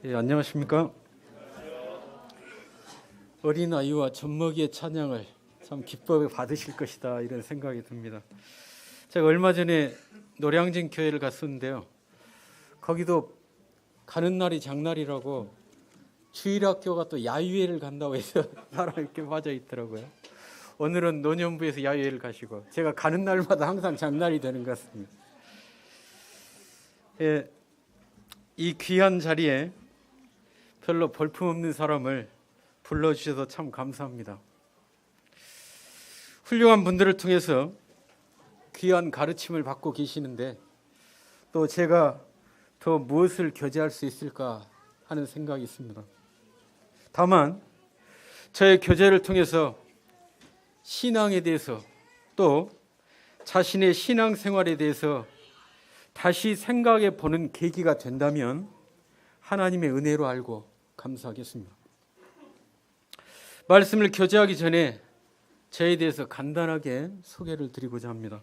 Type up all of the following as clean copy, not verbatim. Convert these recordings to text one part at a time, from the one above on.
예, 안녕하십니까? 어린아이와 젖먹이의 찬양을 참 기뻐 받으실 것이다 이런 생각이 듭니다. 제가 얼마 전에 노량진 교회를 갔었는데요. 거기도 가는 날이 장날이라고 주일학교가 또 야유회를 간다고 해서 사람이 이렇게 빠져 있더라고요. 오늘은 노년부에서 야유회를 가시고 제가 가는 날마다 항상 장날이 되는 것 같습니다. 예, 이 귀한 자리에 별로 볼품없는 사람을 불러주셔서 참 감사합니다. 훌륭한 분들을 통해서 귀한 가르침을 받고 계시는데 또 제가 더 무엇을 교제할 수 있을까 하는 생각이 있습니다. 다만 저의 교제를 통해서 신앙에 대해서 또 자신의 신앙생활에 대해서 다시 생각해 보는 계기가 된다면 하나님의 은혜로 알고 감사하겠습니다. 말씀을 교제하기 전에 저에 대해서 간단하게 소개를 드리고자 합니다.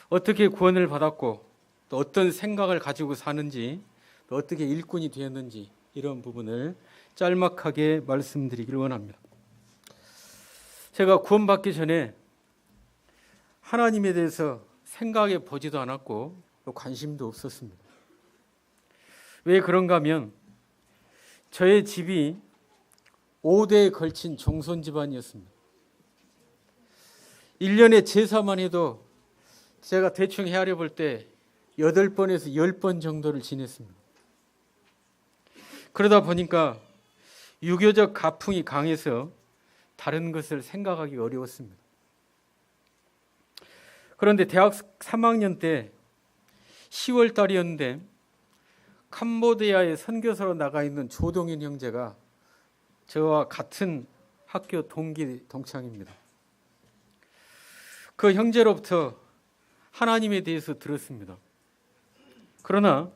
어떻게 구원을 받았고 또 어떤 생각을 가지고 사는지 또 어떻게 일꾼이 되었는지 이런 부분을 짤막하게 말씀드리기를 원합니다. 제가 구원받기 전에 하나님에 대해서 생각해 보지도 않았고 또 관심도 없었습니다. 왜 그런가 하면 저의 집이 5대에 걸친 종손 집안이었습니다. 1년에 제사만 해도 제가 대충 헤아려 볼 때 8번에서 10번 정도를 지냈습니다. 그러다 보니까 유교적 가풍이 강해서 다른 것을 생각하기 어려웠습니다. 그런데 대학 3학년 때 10월 달이었는데 캄보디아에 선교사로 나가 있는 조동인 형제가 저와 같은 학교 동기 동창입니다. 그 형제로부터 하나님에 대해서 들었습니다. 그러나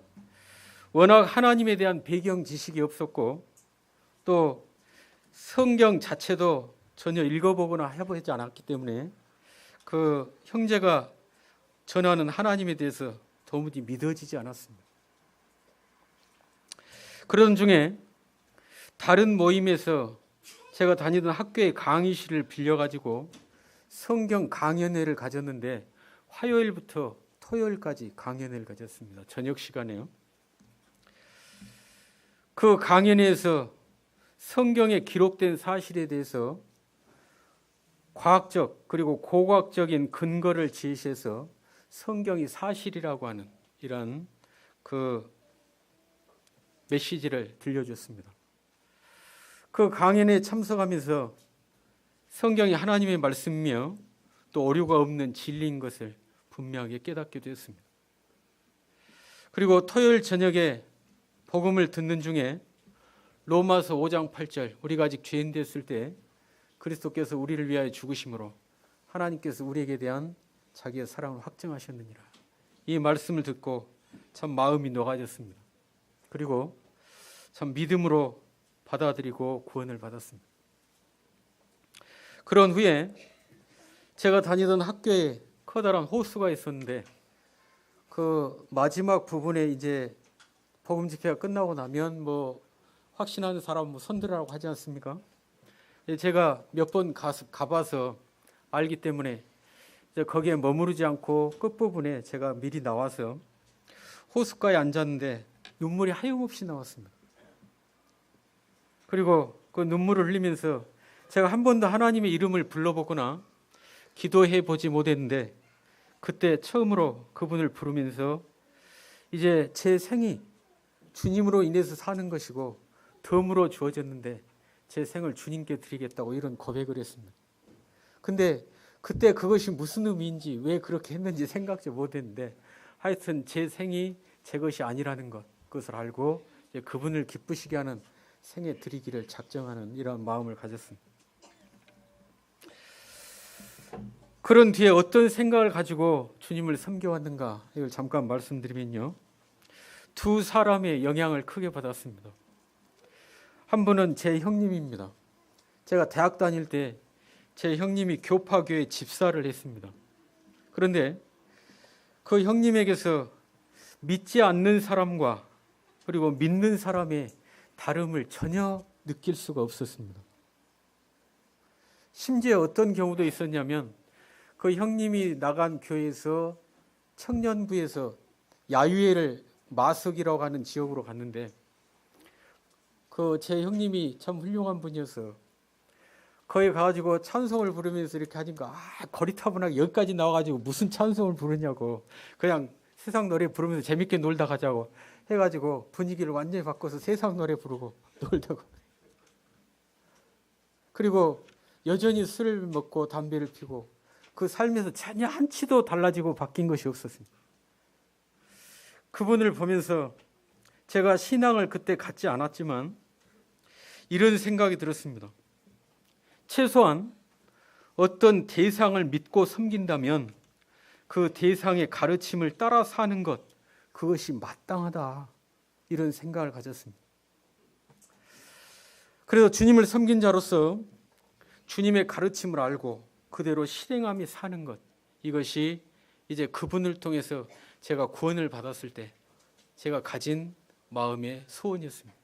워낙 하나님에 대한 배경 지식이 없었고 또 성경 자체도 전혀 읽어보거나 해보지 않았기 때문에 그 형제가 전하는 하나님에 대해서 도무지 믿어지지 않았습니다. 그런 중에 다른 모임에서 제가 다니던 학교의 강의실을 빌려가지고 성경 강연회를 가졌는데 화요일부터 토요일까지 강연회를 가졌습니다. 저녁 시간에요. 그 강연회에서 성경에 기록된 사실에 대해서 과학적 그리고 고고학적인 근거를 제시해서 성경이 사실이라고 하는 이런 그 메시지를 들려줬습니다. 그 강연에 참석하면서 성경이 하나님의 말씀이며 또 오류가 없는 진리인 것을 분명하게 깨닫게 되었습니다. 그리고 토요일 저녁에 복음을 듣는 중에 로마서 5장 8절 우리가 아직 죄인 됐을 때 그리스도께서 우리를 위하여 죽으심으로 하나님께서 우리에게 대한 자기의 사랑을 확증하셨느니라. 이 말씀을 듣고 참 마음이 녹아졌습니다. 그리고 참 믿음으로 받아들이고 구원을 받았습니다. 그런 후에 제가 다니던 학교에 커다란 호수가 있었는데 그 마지막 부분에 이제 복음 집회가 끝나고 나면 뭐 확신하는 사람 뭐 손들으라고 하지 않습니까? 제가 몇 번 가봐서 알기 때문에 이제 거기에 머무르지 않고 끝부분에 제가 미리 나와서 호숫가에 앉았는데 눈물이 하염없이 나왔습니다. 그리고 그 눈물을 흘리면서 제가 한 번도 하나님의 이름을 불러보거나 기도해 보지 못했는데 그때 처음으로 그분을 부르면서 이제 제 생이 주님으로 인해서 사는 것이고 덤으로 주어졌는데 제 생을 주님께 드리겠다고 이런 고백을 했습니다. 근데 그때 그것이 무슨 의미인지 왜 그렇게 했는지 생각지 못했는데 하여튼 제 생이 제 것이 아니라는 것 그것을 알고 이제 그분을 기쁘시게 하는 생에 드리기를 작정하는 이런 마음을 가졌습니다. 그런 뒤에 어떤 생각을 가지고 주님을 섬겨왔는가 이걸 잠깐 말씀드리면요. 두 사람의 영향을 크게 받았습니다. 한 분은 제 형님입니다. 제가 대학 다닐 때 제 형님이 교파교회 집사를 했습니다. 그런데 그 형님에게서 믿지 않는 사람과 그리고 믿는 사람의 다름을 전혀 느낄 수가 없었습니다. 심지어 어떤 경우도 있었냐면 그 형님이 나간 교회에서 청년부에서 야유회를 마석이라고 하는 지역으로 갔는데 그 제 형님이 참 훌륭한 분이어서 거기 가가지고 찬송을 부르면서 이렇게 하니까 거리타분하게 여기까지 나와가지고 무슨 찬송을 부르냐고 그냥 세상 노래 부르면서 재밌게 놀다 가자고 해가지고 분위기를 완전히 바꿔서 세상 노래 부르고 놀다고. 그리고 여전히 술을 먹고 담배를 피고 그 삶에서 전혀 한치도 달라지고 바뀐 것이 없었습니다. 그분을 보면서 제가 신앙을 그때 갖지 않았지만 이런 생각이 들었습니다. 최소한 어떤 대상을 믿고 섬긴다면 그 대상의 가르침을 따라 사는 것, 그것이 마땅하다, 이런 생각을 가졌습니다. 그래서 주님을 섬긴 자로서 주님의 가르침을 알고 그대로 실행하며 사는 것, 이것이 이제 그분을 통해서 제가 구원을 받았을 때 제가 가진 마음의 소원이었습니다.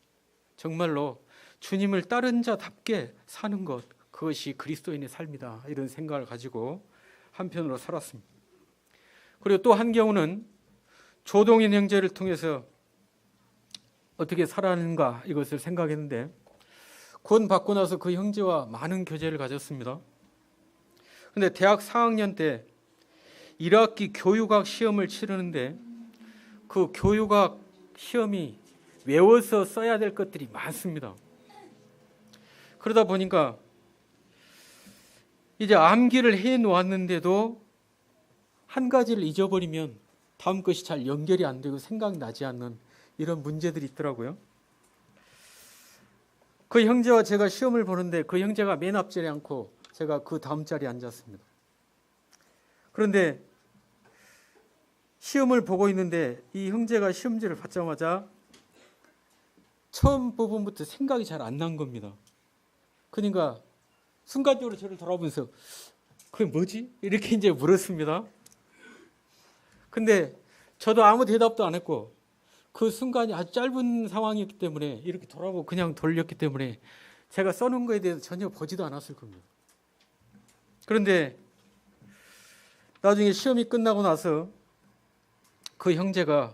정말로 주님을 따른 자답게 사는 것, 그것이 그리스도인의 삶이다, 이런 생각을 가지고 한편으로 살았습니다. 그리고 또 한 경우는 조동인 형제를 통해서 어떻게 살아가는가, 이것을 생각했는데 구원 받고 나서 그 형제와 많은 교제를 가졌습니다. 그런데 대학 4학년 때 1학기 교육학 시험을 치르는데 그 교육학 시험이 외워서 써야 될 것들이 많습니다. 그러다 보니까 이제 암기를 해 놓았는데도 한 가지를 잊어버리면 다음 것이 잘 연결이 안 되고 생각나지 않는 이런 문제들이 있더라고요. 그 형제와 제가 시험을 보는데 그 형제가 맨 앞자리에 앉고 제가 그 다음 자리에 앉았습니다. 그런데 시험을 보고 있는데 이 형제가 시험지를 받자마자 처음 부분부터 생각이 잘 안 난 겁니다. 그러니까 순간적으로 저를 돌아보면서 그게 뭐지? 이렇게 이제 물었습니다. 근데 저도 아무 대답도 안 했고 그 순간이 아주 짧은 상황이었기 때문에 이렇게 돌아보고 그냥 돌렸기 때문에 제가 써놓은 거에 대해서 전혀 보지도 않았을 겁니다. 그런데 나중에 시험이 끝나고 나서 그 형제가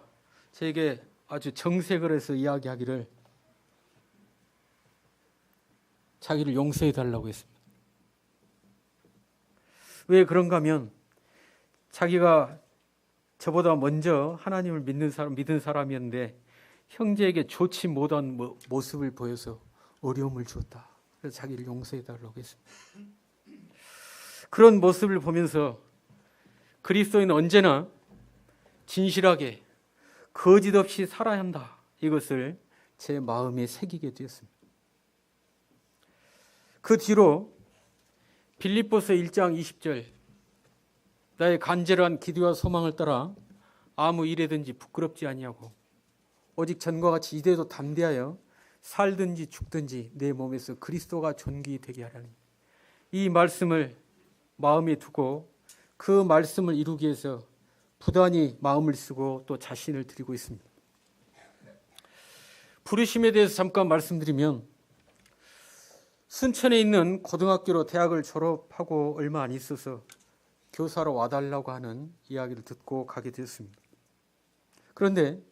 저에게 아주 정색을 해서 이야기하기를 자기를 용서해 달라고 했습니다. 왜 그런가 하면 자기가 저보다 먼저 하나님을 믿은 사람이었는데 형제에게 좋지 못한 모습을 보여서 어려움을 주었다. 그래서 자기를 용서해 달라고 했습니다. 그런 모습을 보면서 그리스도인은 언제나 진실하게 거짓 없이 살아야 한다, 이것을 제 마음에 새기게 되었습니다. 그 뒤로 빌립보서 1장 20절 나의 간절한 기도와 소망을 따라 아무 일에든지 부끄럽지 아니하고 오직 전과 같이 이대도 담대하여 살든지 죽든지 내 몸에서 그리스도가 존귀 되게 하라니, 이 말씀을 마음에 두고 그 말씀을 이루기 위해서 부단히 마음을 쓰고 또 자신을 드리고 있습니다. 부르심에 대해서 잠깐 말씀드리면 순천에 있는 고등학교로 대학을 졸업하고 얼마 안 있어서 교사로 와달라고 하는 이야기를 듣고 가게 되었습니다. 그런데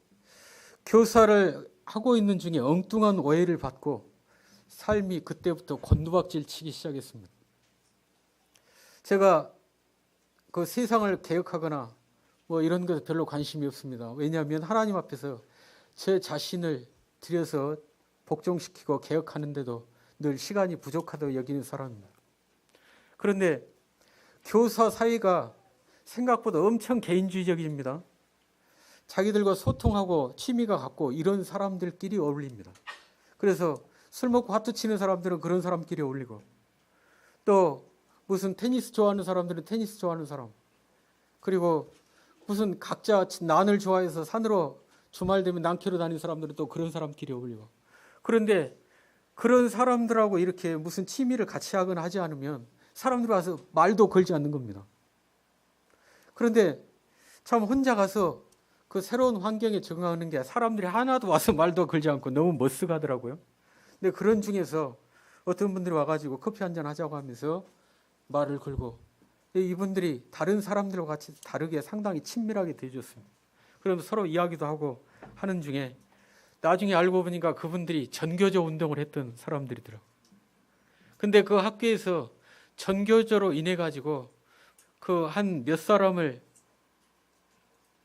교사를 하고 있는 중에 엉뚱한 오해를 받고 삶이 그때부터 곤두박질 치기 시작했습니다. 제가 그 세상을 개혁하거나 뭐 이런 것에 별로 관심이 없습니다. 왜냐하면 하나님 앞에서 제 자신을 들여서 복종시키고 개혁하는데도 늘 시간이 부족하다고 여기는 사람입니다. 그런데 교사 사회가 생각보다 엄청 개인주의적입니다. 자기들과 소통하고 취미가 같고 이런 사람들끼리 어울립니다. 그래서 술 먹고 하트 치는 사람들은 그런 사람끼리 어울리고, 또 무슨 테니스 좋아하는 사람들은 테니스 좋아하는 사람, 그리고 무슨 각자 난을 좋아해서 산으로 주말 되면 난 캐러 다니는 사람들은 또 그런 사람끼리 어울리고. 그런데 그런 사람들하고 이렇게 무슨 취미를 같이 하거나 하지 않으면 사람들 와서 말도 걸지 않는 겁니다. 그런데 참 혼자 가서 그 새로운 환경에 적응하는 게 사람들이 하나도 와서 말도 걸지 않고 너무 머쓱하더라고요. 근데 그런 중에서 어떤 분들이 와가지고 커피 한잔 하자고 하면서 말을 걸고, 이분들이 다른 사람들과 같이 다르게 상당히 친밀하게 대해줬습니다. 그러면서 서로 이야기도 하고 하는 중에 나중에 알고 보니까 그분들이 전교조 운동을 했던 사람들이더라고요. 근데 그 학교에서 전교조로 인해 가지고 그 한 몇 사람을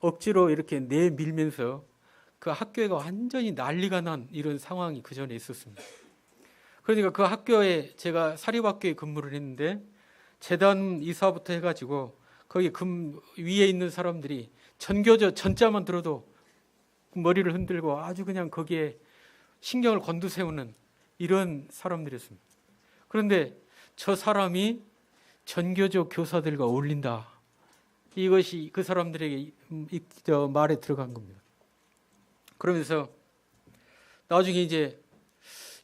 억지로 이렇게 내밀면서 그 학교가 완전히 난리가 난 이런 상황이 그 전에 있었습니다. 그러니까 그 학교에 제가 사립학교에 근무를 했는데 재단 이사부터 해가지고 거기 위에 있는 사람들이 전교조 전자만 들어도 머리를 흔들고 아주 그냥 거기에 신경을 곤두세우는 이런 사람들이었습니다. 그런데 저 사람이 전교조 교사들과 어울린다. 이것이 그 사람들에게 말에 들어간 겁니다. 그러면서 나중에 이제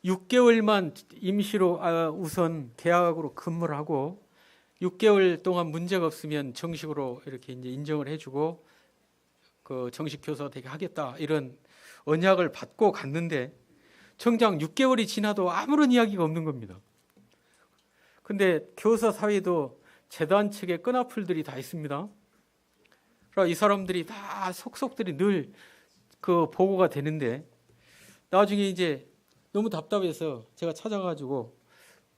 6개월만 임시로 우선 계약으로 근무를 하고 6개월 동안 문제가 없으면 정식으로 이렇게 이제 인정을 해주고 그 정식 교사 되게 하겠다 이런 언약을 받고 갔는데 정작 6개월이 지나도 아무런 이야기가 없는 겁니다. 근데 교사 사회도 재단 측에 끈앞풀들이 다 있습니다. 이 사람들이 다 속속들이 늘 그 보고가 되는데 나중에 이제 너무 답답해서 제가 찾아가지고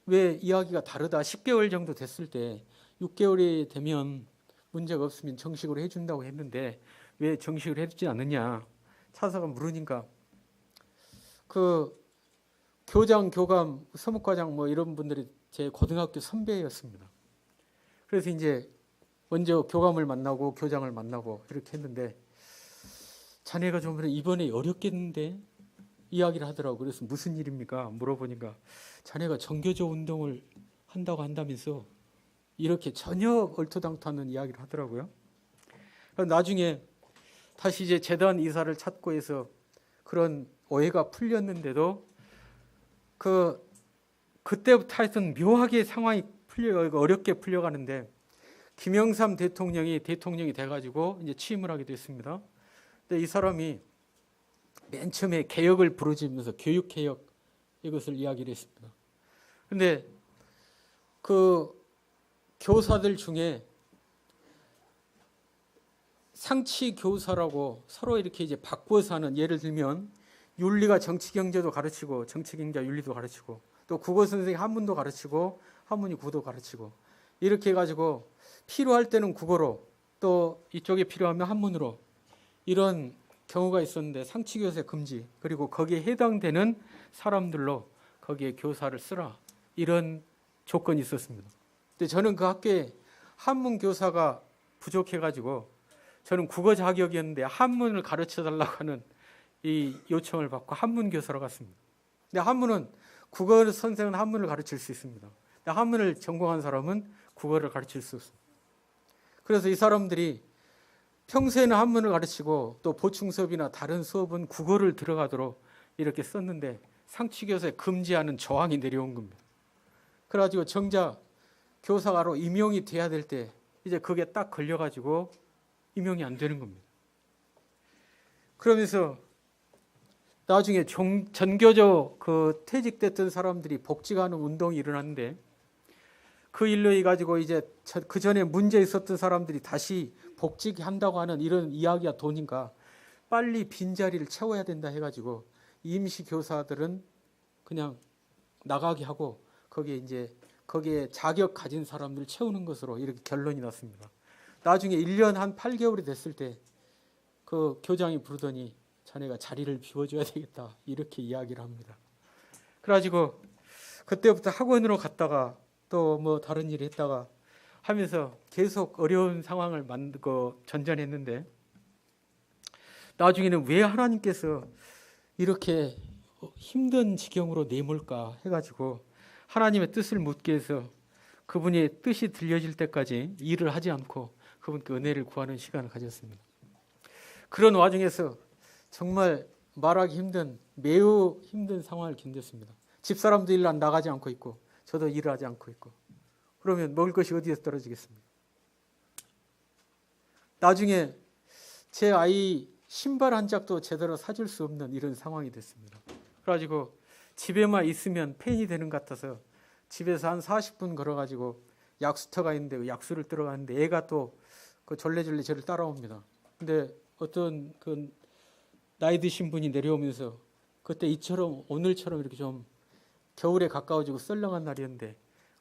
왜 이야기가 다르다 10개월 정도 됐을 때 6개월이 되면 문제가 없으면 정식으로 해준다고 했는데 왜 정식으로 해주지 않느냐 찾아가 물으니까 그 교장, 교감, 서목과장 뭐 이런 분들이 제 고등학교 선배였습니다. 그래서 이제 먼저 교감을 만나고 교장을 만나고 이렇게 했는데 자네가 좀 이번에 어렵겠는데 이야기를 하더라고요. 그래서 무슨 일입니까? 물어보니까 자네가 전교조 운동을 한다고 한다면서 이렇게 전혀 얼토당토하는 이야기를 하더라고요. 나중에 다시 이제 재단 이사를 찾고 해서 그런 오해가 풀렸는데도 그때부터 하여튼 묘하게 상황이 어렵게 풀려가는데 김영삼 대통령이 돼가지고 이제 취임을 하게 됐습니다. 근데 이 사람이 맨 처음에 개혁을 부르짖으면서 교육개혁 이것을 이야기를 했습니다. 근데 그 교사들 중에 상치 교사라고 서로 이렇게 이제 바꾸어서 하는 예를 들면 윤리가 정치경제도 가르치고 정치경제 윤리도 가르치고 또 국어 선생님 한문도 가르치고 한문이 국어도 가르치고 이렇게 해가지고 필요할 때는 국어로 또 이쪽에 필요하면 한문으로 이런 경우가 있었는데 상치교사 금지 그리고 거기에 해당되는 사람들로 거기에 교사를 쓰라 이런 조건이 있었습니다. 근데 저는 그 학교에 한문 교사가 부족해가지고 저는 국어 자격이었는데 한문을 가르쳐 달라고 하는 이 요청을 받고 한문 교사로 갔습니다. 근데 한문은 국어 선생은 한문을 가르칠 수 있습니다. 근데 한문을 전공한 사람은 국어를 가르칠 수 없습니다. 그래서 이 사람들이 평소에는 한문을 가르치고 또 보충 수업이나 다른 수업은 국어를 들어가도록 이렇게 썼는데 상치교사에 금지하는 조항이 내려온 겁니다. 그래가지고 정작 교사가로 임용이 돼야 될 때 이제 그게 딱 걸려가지고 임용이 안 되는 겁니다. 그러면서 나중에 전교조 그 퇴직됐던 사람들이 복직하는 운동이 일어났는데 그 일로 해가지고 이제 그 전에 문제 있었던 사람들이 다시 복직한다고 하는 이런 이야기가 도니까 빨리 빈자리를 채워야 된다 해가지고 임시 교사들은 그냥 나가게 하고 거기에 자격 가진 사람들을 채우는 것으로 이렇게 결론이 났습니다. 나중에 1년 한 8개월이 됐을 때 그 교장이 부르더니 자네가 자리를 비워줘야 되겠다 이렇게 이야기를 합니다. 그래가지고 그때부터 학원으로 갔다가 또 뭐 다른 일 했다가 하면서 계속 어려운 상황을 전전했는데 나중에는 왜 하나님께서 이렇게 힘든 지경으로 내몰까 해가지고 하나님의 뜻을 묻기 위해서 그분의 뜻이 들려질 때까지 일을 하지 않고 그분께 은혜를 구하는 시간을 가졌습니다. 그런 와중에서 정말 말하기 힘든 매우 힘든 상황을 견뎠습니다. 집사람도 일 나가지 않고 있고 저도 일을 하지 않고 있고 그러면 먹을 것이 어디에서 떨어지겠습니까? 나중에 제 아이 신발 한 짝도 제대로 사줄 수 없는 이런 상황이 됐습니다. 그래가지고 집에만 있으면 팬이 되는 것 같아서 집에서 한 40분 걸어가지고 약수터가 있는데 그 약수를 들어가는데 애가 또 그 졸래졸래 저를 따라옵니다. 근데 어떤 그 나이 드신 분이 내려오면서 그때 이처럼 오늘처럼 이렇게 좀 겨울에 가까워지고 썰렁한 날이었는데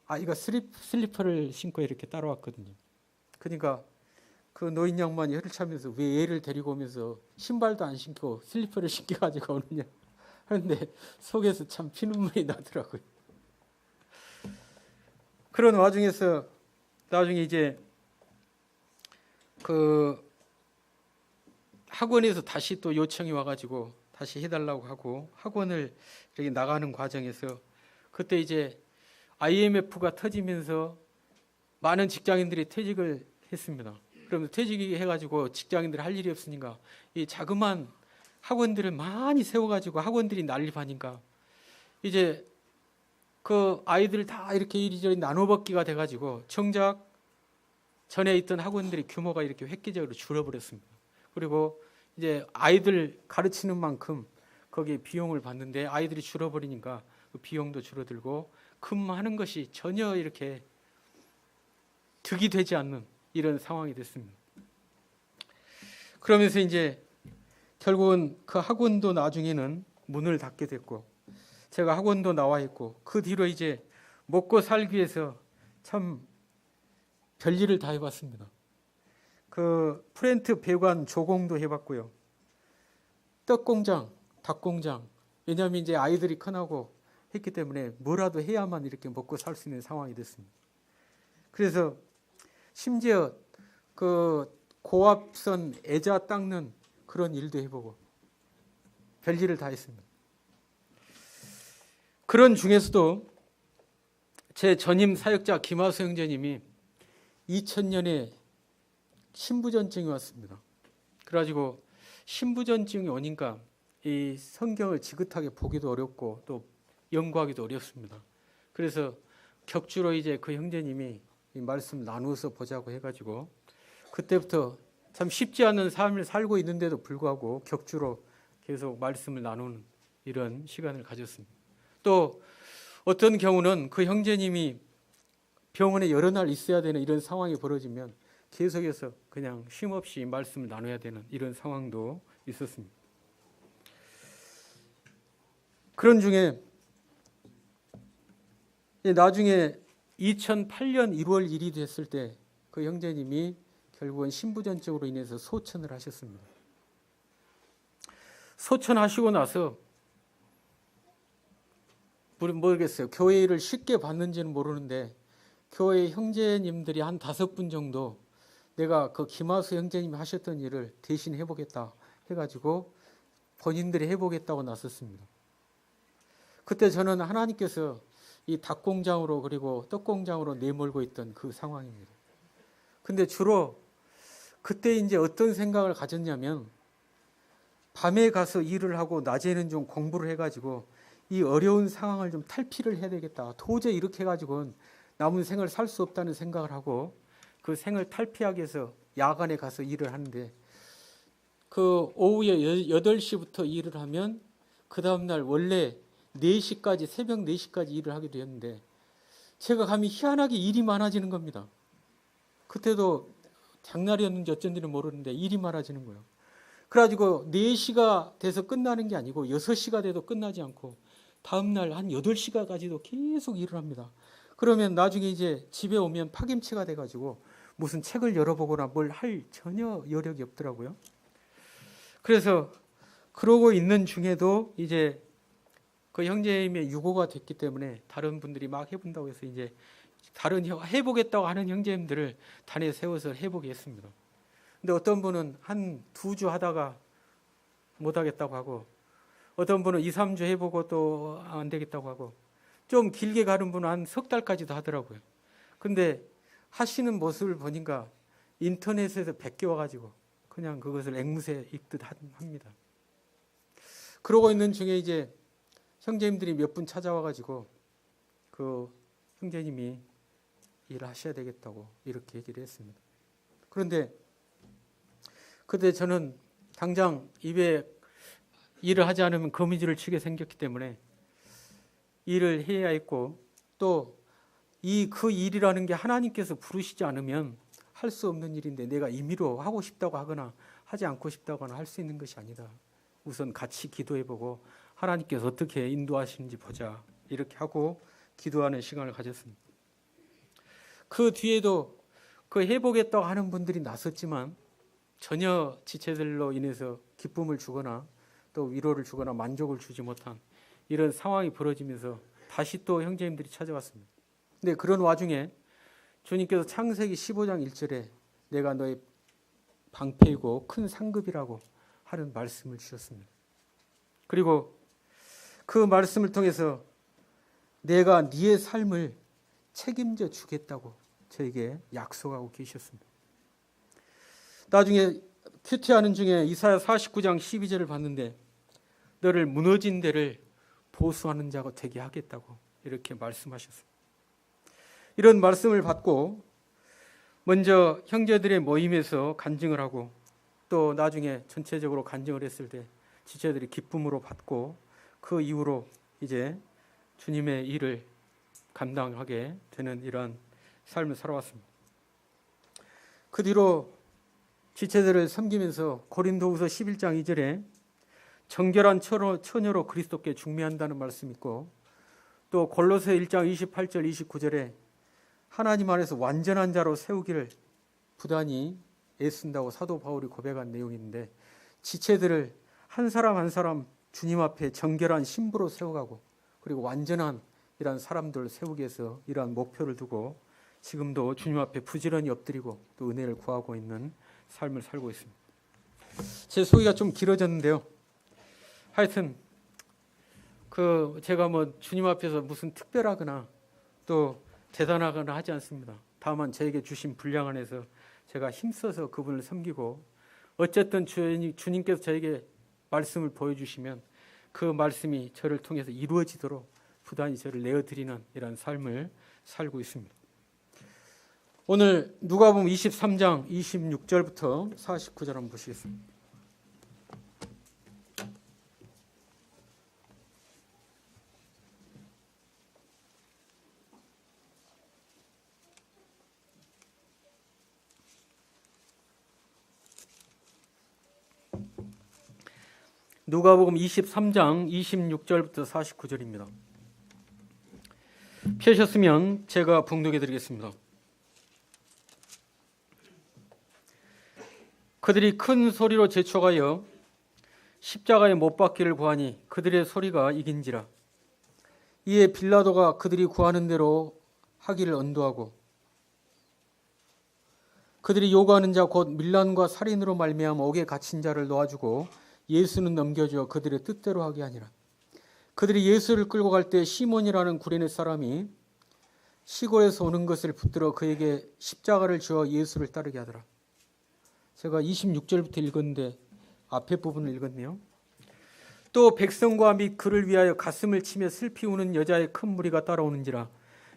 아이가 슬리퍼를 신고 이렇게 따라왔거든요. 그러니까 그 노인 양반이 혀를 차면서 왜 애를 데리고 오면서 신발도 안 신고 슬리퍼를 신겨가지고 오느냐 하는데 속에서 참 피눈물이 나더라고요. 그런 와중에서 나중에 이제 그 학원에서 다시 또 요청이 와가지고 다시 해달라고 하고 학원을 이렇게 나가는 과정에서 그때 이제 IMF가 터지면서 많은 직장인들이 퇴직을 했습니다. 그러면 퇴직이 해가지고 직장인들 할 일이 없으니까 이 자그마한 학원들을 많이 세워가지고 학원들이 난립하니까 이제 그 아이들 다 이렇게 이리저리 나눠받기가 돼가지고 정작 전에 있던 학원들이 규모가 이렇게 획기적으로 줄어버렸습니다. 그리고 이제 아이들 가르치는 만큼 거기에 비용을 받는데 아이들이 줄어버리니까 그 비용도 줄어들고 근무하는 것이 전혀 이렇게 득이 되지 않는 이런 상황이 됐습니다. 그러면서 이제 결국은 그 학원도 나중에는 문을 닫게 됐고 제가 학원도 나와 있고 그 뒤로 이제 먹고 살기 위해서 참 별일을 다 해봤습니다. 그 프렌트 배관 조공도 해봤고요. 떡공장, 닭공장. 왜냐하면 이제 아이들이 커나고 했기 때문에 뭐라도 해야만 이렇게 먹고 살 수 있는 상황이 됐습니다. 그래서 심지어 그 고압선 애자 닦는 그런 일도 해보고 별일을 다 했습니다. 그런 중에서도 제 전임 사역자 김하수 형제님이 2000년에 신부전증이 왔습니다. 그래가지고 신부전증이 오니까 이 성경을 지긋하게 보기도 어렵고 또 연구하기도 어렵습니다. 그래서 격주로 이제 그 형제님이 이 말씀 나누어서 보자고 해가지고 그때부터 참 쉽지 않은 삶을 살고 있는데도 불구하고 격주로 계속 말씀을 나누는 이런 시간을 가졌습니다. 또 어떤 경우는 그 형제님이 병원에 여러 날 있어야 되는 이런 상황이 벌어지면 계속해서 그냥 쉼없이 말씀을 나눠야 되는 이런 상황도 있었습니다. 그런 중에 나중에 2008년 1월 1일이 됐을 때 그 형제님이 결국은 신부전증으로 인해서 소천을 하셨습니다. 소천하시고 나서 모르겠어요. 교회 일을 쉽게 받는지는 모르는데 교회 형제님들이 한 5분 정도 내가 그 김하수 형제님이 하셨던 일을 대신 해보겠다 해가지고 본인들이 해보겠다고 나섰습니다. 그때 저는 하나님께서 이 닭공장으로 그리고 떡공장으로 내몰고 있던 그 상황입니다. 근데 주로 그때 이제 어떤 생각을 가졌냐면 밤에 가서 일을 하고 낮에는 좀 공부를 해가지고 이 어려운 상황을 좀 탈피를 해야 되겠다. 도저히 이렇게 해가지고는 남은 생을 살 수 없다는 생각을 하고 그 생을 탈피하기 위해서 야간에 가서 일을 하는데 그 오후에 8시부터 일을 하면 그 다음날 원래 4시까지 새벽 4시까지 일을 하게 되었는데 제가 감히 희한하게 일이 많아지는 겁니다. 그때도 장날이었는지 어쩐지는 모르는데 일이 많아지는 거예요. 그래가지고 4시가 돼서 끝나는 게 아니고 6시가 돼도 끝나지 않고 다음날 한 8시까지도 계속 일을 합니다. 그러면 나중에 이제 집에 오면 파김치가 돼가지고 무슨 책을 열어보거나 뭘 할 전혀 여력이 없더라고요. 그래서 그러고 있는 중에도 이제 그 형제님의 유고가 됐기 때문에 다른 분들이 막 해본다고 해서 이제 다른 해보겠다고 하는 형제님들을 단에 세워서 해보게 했습니다. 근데 어떤 분은 한 2주 하다가 못하겠다고 하고 어떤 분은 2, 3주 해보고 또 안 되겠다고 하고 좀 길게 가는 분은 한 3달까지도 하더라고요. 근데 하시는 모습을 보니까 인터넷에서 베껴와가지고 그냥 그것을 앵무새 읽듯 합니다. 그러고 있는 중에 이제 형제님들이 몇 분 찾아와가지고 그 형제님이 일을 하셔야 되겠다고 이렇게 얘기를 했습니다. 그런데 그때 저는 당장 입에 일을 하지 않으면 거미줄을 치게 생겼기 때문에 일을 해야 했고, 또 그 일이라는 게 하나님께서 부르시지 않으면 할 수 없는 일인데 내가 임의로 하고 싶다고 하거나 하지 않고 싶다고 하나 할 수 있는 것이 아니다. 우선 같이 기도해보고 하나님께서 어떻게 인도하시는지 보자, 이렇게 하고 기도하는 시간을 가졌습니다. 그 뒤에도 그 해보겠다고 하는 분들이 나섰지만 전혀 지체들로 인해서 기쁨을 주거나 또 위로를 주거나 만족을 주지 못한 이런 상황이 벌어지면서 다시 또 형제님들이 찾아왔습니다. 근데 그런 와중에 주님께서 창세기 15장 1절에 내가 너의 방패이고 큰 상급이라고 하는 말씀을 주셨습니다. 그리고 그 말씀을 통해서 내가 네의 삶을 책임져 주겠다고 저에게 약속하고 계셨습니다. 나중에 큐티하는 중에 이사야 49장 12절을 봤는데 너를 무너진 데를 보수하는 자가 되게 하겠다고 이렇게 말씀하셨습니다. 이런 말씀을 받고 먼저 형제들의 모임에서 간증을 하고 또 나중에 전체적으로 간증을 했을 때 지체들이 기쁨으로 받고 그 이후로 이제 주님의 일을 감당하게 되는 이러한 삶을 살아왔습니다. 그 뒤로 지체들을 섬기면서 고린도후서 11장 2절에 정결한 처녀로 그리스도께 중매한다는 말씀이 있고, 또 골로새 1장 28절 29절에 하나님 안에서 완전한 자로 세우기를 부단히 애쓴다고 사도 바울이 고백한 내용이 있는데, 지체들을 한 사람 한 사람 주님 앞에 정결한 신부로 세워가고 그리고 완전한 이러한 사람들을 세우기 위해서 이러한 목표를 두고 지금도 주님 앞에 부지런히 엎드리고 또 은혜를 구하고 있는 삶을 살고 있습니다. 제 소개가 좀 길어졌는데요. 하여튼 제가 주님 앞에서 무슨 특별하거나 또 대단하거나 하지 않습니다. 다만 저에게 주신 분량 안에서 제가 힘써서 그분을 섬기고, 어쨌든 주님께서 저에게 말씀을 보여주시면 그 말씀이 저를 통해서 이루어지도록 부단히 저를 내어드리는 이런 삶을 살고 있습니다. 오늘 누가복음 23장 26절부터 49절 한번 보시겠습니다. 누가복음 23장 26절부터 49절입니다. 펴셨으면 제가 봉독해 드리겠습니다. 그들이 큰 소리로 재촉하여 십자가에 못 박기를 구하니 그들의 소리가 이긴지라. 이에 빌라도가 그들이 구하는 대로 하기를 언도하고 그들이 요구하는 자 곧 밀란과 살인으로 말미암아 옥에 갇힌 자를 놓아주고 예수는 넘겨주어 그들의 뜻대로 하게 하니라. 그들이 예수를 끌고 갈 때 시몬이라는 구레네 사람이 시골에서 오는 것을 붙들어 그에게 십자가를 지어 예수를 따르게 하더라. 제가 26절부터 읽었는데 앞에 부분을 읽었네요. 또 백성과 및 그를 위하여 가슴을 치며 슬피 우는 여자의 큰 무리가 따라오는지라.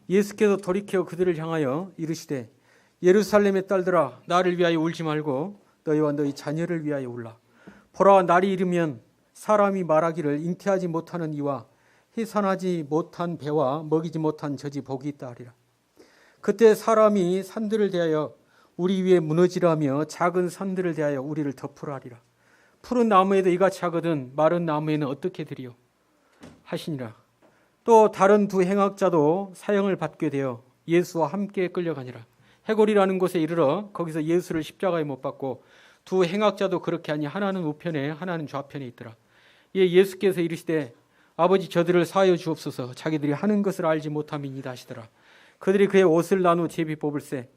예수께서 돌이켜 그들을 향하여 이르시되 예루살렘의 딸들아, 나를 위하여 울지 말고 너희와 너희 자녀를 위하여 울라. 보라, 날이 이르면 사람이 말하기를 잉태하지 못하는 이와 해산하지 못한 배와 먹이지 못한 젖이 복이 있다 하리라. 그때 사람이 산들을 대하여 우리 위에 무너지라며 작은 산들을 대하여 우리를 덮으라 하리라. 푸른 나무에도 이같이 하거든 마른 나무에는 어떻게 되리요 하시니라. 또 다른 두 행악자도 사형을 받게 되어 예수와 함께 끌려가니라. 해골이라는 곳에 이르러 거기서 예수를 십자가에 못 박고 두 행악자도 그렇게 하니 하나는 우편에 하나는 좌편에 있더라. 이에 예수께서 이르시되 아버지, 저들을 사하여 주옵소서. 자기들이 하는 것을 알지 못함이니이다 하시더라. 그들이 그의 옷을 나누어 제비 뽑을세.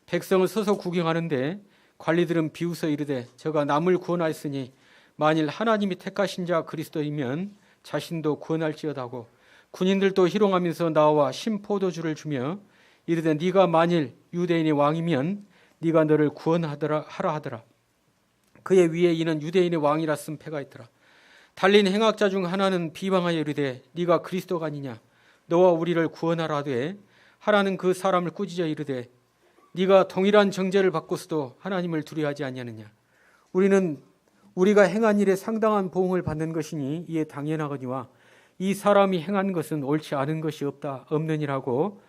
백성을 서서 구경하는데 관리들은 비웃어 이르되 저가 남을 구원하였으니 만일 하나님이 택하신 자 그리스도이면 자신도 구원할지어다 하고, 군인들도 희롱하면서 나와 신포도주를 주며 이르되 네가 만일 유대인의 왕이면 네가 너를 구원하라 하더라. 그의 위에 이는 유대인의 왕이라 쓴 패가 있더라. 달린 행악자 중 하나는 비방하여 이르되 네가 그리스도가 아니냐, 너와 우리를 구원하라 하되, 하나는 그 사람을 꾸짖어 이르되 네가 동일한 정죄를 받고서도 하나님을 두려워하지 아니하느냐. 우리는 우리가 행한 일에 상당한 보응을 받는 것이니 이에 당연하거니와 이 사람이 행한 것은 옳지 않은 것이 없느니라고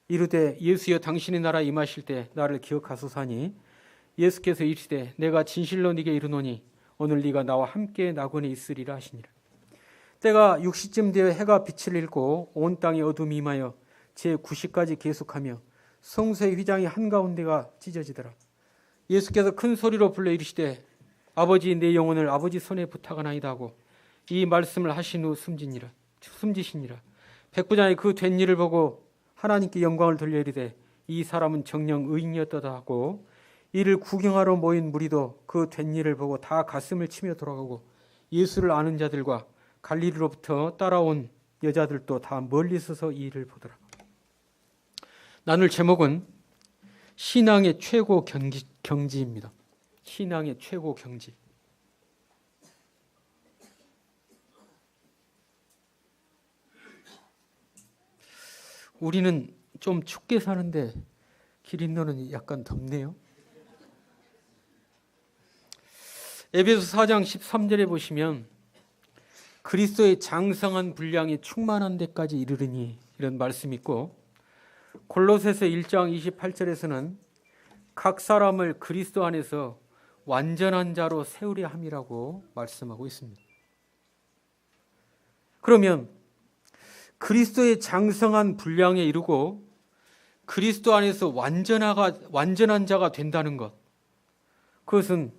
이르되 예수여 당신의 나라 임하실 때 나를 기억하소서하니 예수께서 이르시되 내가 진실로 네게 이르노니 오늘 네가 나와 함께 낙원에 있으리라 하시니라. 때가 6시쯤 되어 해가 빛을 잃고 온 땅에 어둠이 임하여 제9시까지 계속하며 성소의 휘장이 한가운데가 찢어지더라. 예수께서 큰 소리로 불러 이르시되 아버지 내 영혼을 아버지 손에 부탁하나이다 하고 이 말씀을 하신 후 숨지시니라. 백부장이 그 된 일을 보고 하나님께 영광을 돌려 이르되 이 사람은 정녕 의인이었다 하고 이를 구경하러 모인 무리도 그 된 일을 보고 다 가슴을 치며 돌아가고 예수를 아는 자들과 갈릴리로부터 따라온 여자들도 다 멀리 서서 이 일을 보더라. 나눌 제목은 신앙의 최고 경지입니다. 신앙의 최고 경지. 우리는 좀 춥게 사는데 기린너는 약간 덥네요. 에베소 4장 13절에 보시면 그리스도의 장성한 분량이 충만한 데까지 이르르니 이런 말씀이 있고 골로새서 1장 28절에서는 각 사람을 그리스도 안에서 완전한 자로 세우려 함이라고 말씀하고 있습니다. 그러면 그리스도의 장성한 분량에 이르고 그리스도 안에서 완전한 자가 된다는 것, 그것은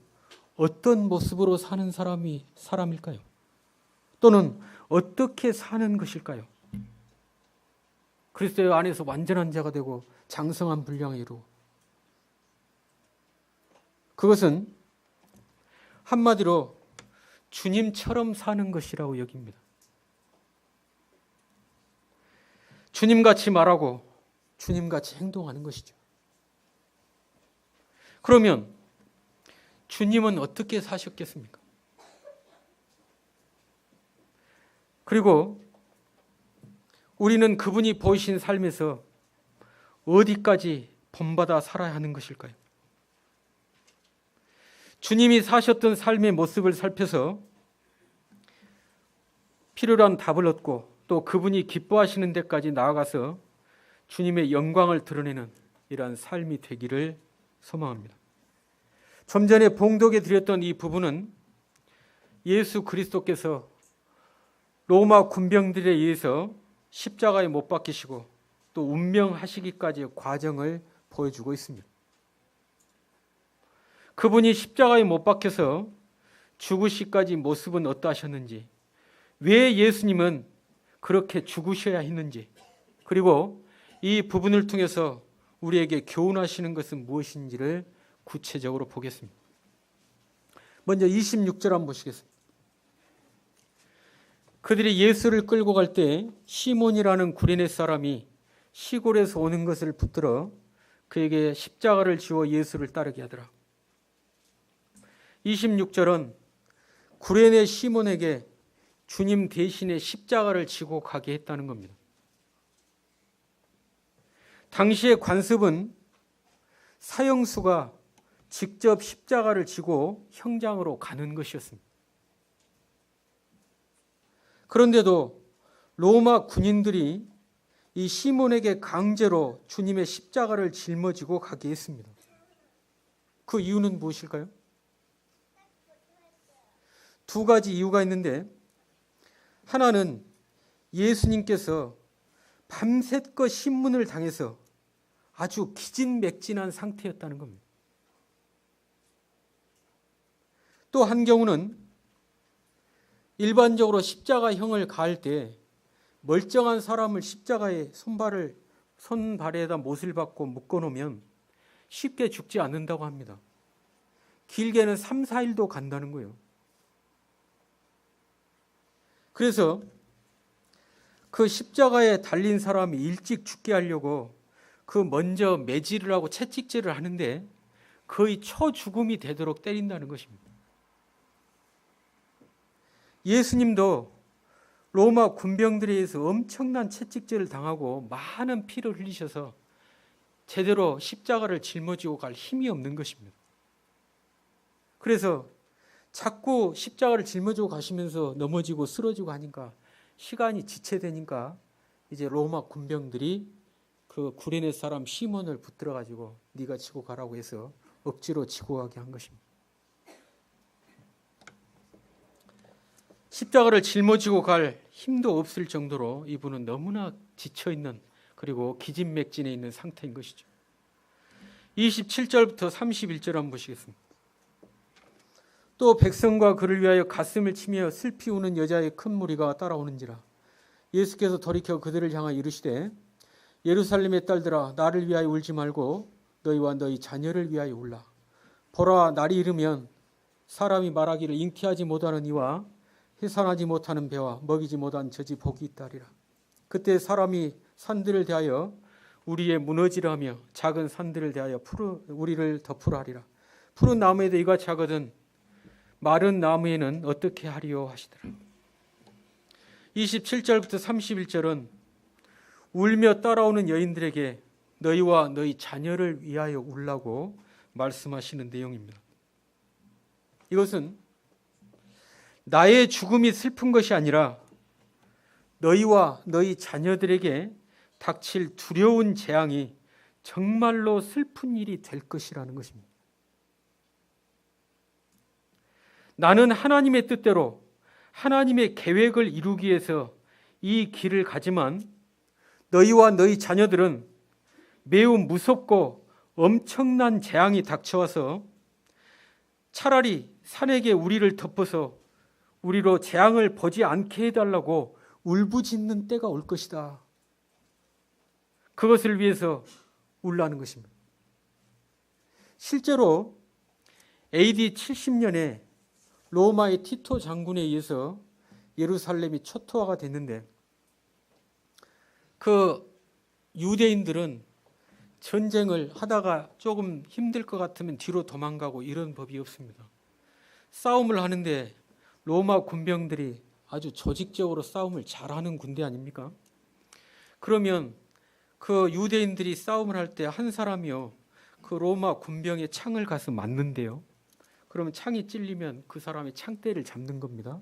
어떤 모습으로 사는 사람일까요? 또는 어떻게 사는 것일까요? 그리스도 안에서 완전한 자가 되고 장성한 분량에 이르고, 그것은 한마디로 주님처럼 사는 것이라고 여깁니다. 주님같이 말하고 주님같이 행동하는 것이죠. 그러면 주님은 어떻게 사셨겠습니까? 그리고 우리는 그분이 보이신 삶에서 어디까지 본받아 살아야 하는 것일까요? 주님이 사셨던 삶의 모습을 살펴서 필요한 답을 얻고 또 그분이 기뻐하시는 데까지 나아가서 주님의 영광을 드러내는 이러한 삶이 되기를 소망합니다. 좀 전에 봉독에 드렸던 이 부분은 예수 그리스도께서 로마 군병들에 의해서 십자가에 못 박히시고 또 운명하시기까지의 과정을 보여주고 있습니다. 그분이 십자가에 못 박혀서 죽으시까지 모습은 어떠하셨는지, 왜 예수님은 그렇게 죽으셔야 했는지, 그리고 이 부분을 통해서 우리에게 교훈하시는 것은 무엇인지를 구체적으로 보겠습니다. 먼저 26절 한번 보시겠습니다. 그들이 예수를 끌고 갈 때 시몬이라는 구레네 사람이 시골에서 오는 것을 붙들어 그에게 십자가를 지워 예수를 따르게 하더라. 26절은 구레네 시몬에게 주님 대신에 십자가를 지고 가게 했다는 겁니다. 당시의 관습은 사형수가 직접 십자가를 지고 형장으로 가는 것이었습니다. 그런데도 로마 군인들이 이 시몬에게 강제로 주님의 십자가를 짊어지고 가게 했습니다. 그 이유는 무엇일까요? 두 가지 이유가 있는데, 하나는 예수님께서 밤새껏 신문을 당해서 아주 기진맥진한 상태였다는 겁니다. 또 한 경우는 일반적으로 십자가형을 가할 때 멀쩡한 사람을 십자가에 손발에다 못을 박고 묶어놓으면 쉽게 죽지 않는다고 합니다. 길게는 3, 4일도 간다는 거예요. 그래서 그 십자가에 달린 사람이 일찍 죽게 하려고 그 먼저 매질을 하고 채찍질을 하는데 거의 초죽음이 되도록 때린다는 것입니다. 예수님도 로마 군병들에 의해서 엄청난 채찍질을 당하고 많은 피를 흘리셔서 제대로 십자가를 짊어지고 갈 힘이 없는 것입니다. 그래서 자꾸 십자가를 짊어지고 가시면서 넘어지고 쓰러지고 하니까 시간이 지체되니까 이제 로마 군병들이 그 구레네 사람 시몬을 붙들어 가지고 네가 치고 가라고 해서 억지로 치고 가게 한 것입니다. 십자가를 짊어지고 갈 힘도 없을 정도로 이분은 너무나 지쳐 있는, 그리고 기진맥진해 있는 상태인 것이죠. 27절부터 31절 한번 보시겠습니다. 또 백성과 그를 위하여 가슴을 치며 슬피 우는 여자의 큰 무리가 따라오는지라. 예수께서 돌이켜 그들을 향하여 이르시되 예루살렘의 딸들아, 나를 위하여 울지 말고 너희와 너희 자녀를 위하여 울라. 보라, 날이 이르면 사람이 말하기를 잉태하지 못하는 이와 해산하지 못하는 배와 먹이지 못한 젖이 복이 있다리라. 그때 사람이 산들을 대하여 우리의 무너지려 하며 작은 산들을 대하여 우리를 덮으라 하리라. 푸른 나무에도 이같이 하거든 마른 나무에는 어떻게 하리요 하시더라. 27절부터 31절은 울며 따라오는 여인들에게 너희와 너희 자녀를 위하여 울라고 말씀하시는 내용입니다. 이것은 나의 죽음이 슬픈 것이 아니라 너희와 너희 자녀들에게 닥칠 두려운 재앙이 정말로 슬픈 일이 될 것이라는 것입니다. 나는 하나님의 뜻대로 하나님의 계획을 이루기 위해서 이 길을 가지만 너희와 너희 자녀들은 매우 무섭고 엄청난 재앙이 닥쳐와서 차라리 산에게 우리를 덮어서 우리로 재앙을 보지 않게 해달라고 울부짖는 때가 올 것이다. 그것을 위해서 울라는 것입니다. 실제로 AD 70년에 로마의 티토 장군에 의해서 예루살렘이 초토화가 됐는데 그 유대인들은 전쟁을 하다가 조금 힘들 것 같으면 뒤로 도망가고 이런 법이 없습니다. 싸움을 하는데 로마 군병들이 아주 조직적으로 싸움을 잘하는 군대 아닙니까? 그러면 그 유대인들이 싸움을 할 때 한 사람이요 그 로마 군병의 창을 가서 맞는데요. 그러면 창이 찔리면 그 사람의 창대를 잡는 겁니다.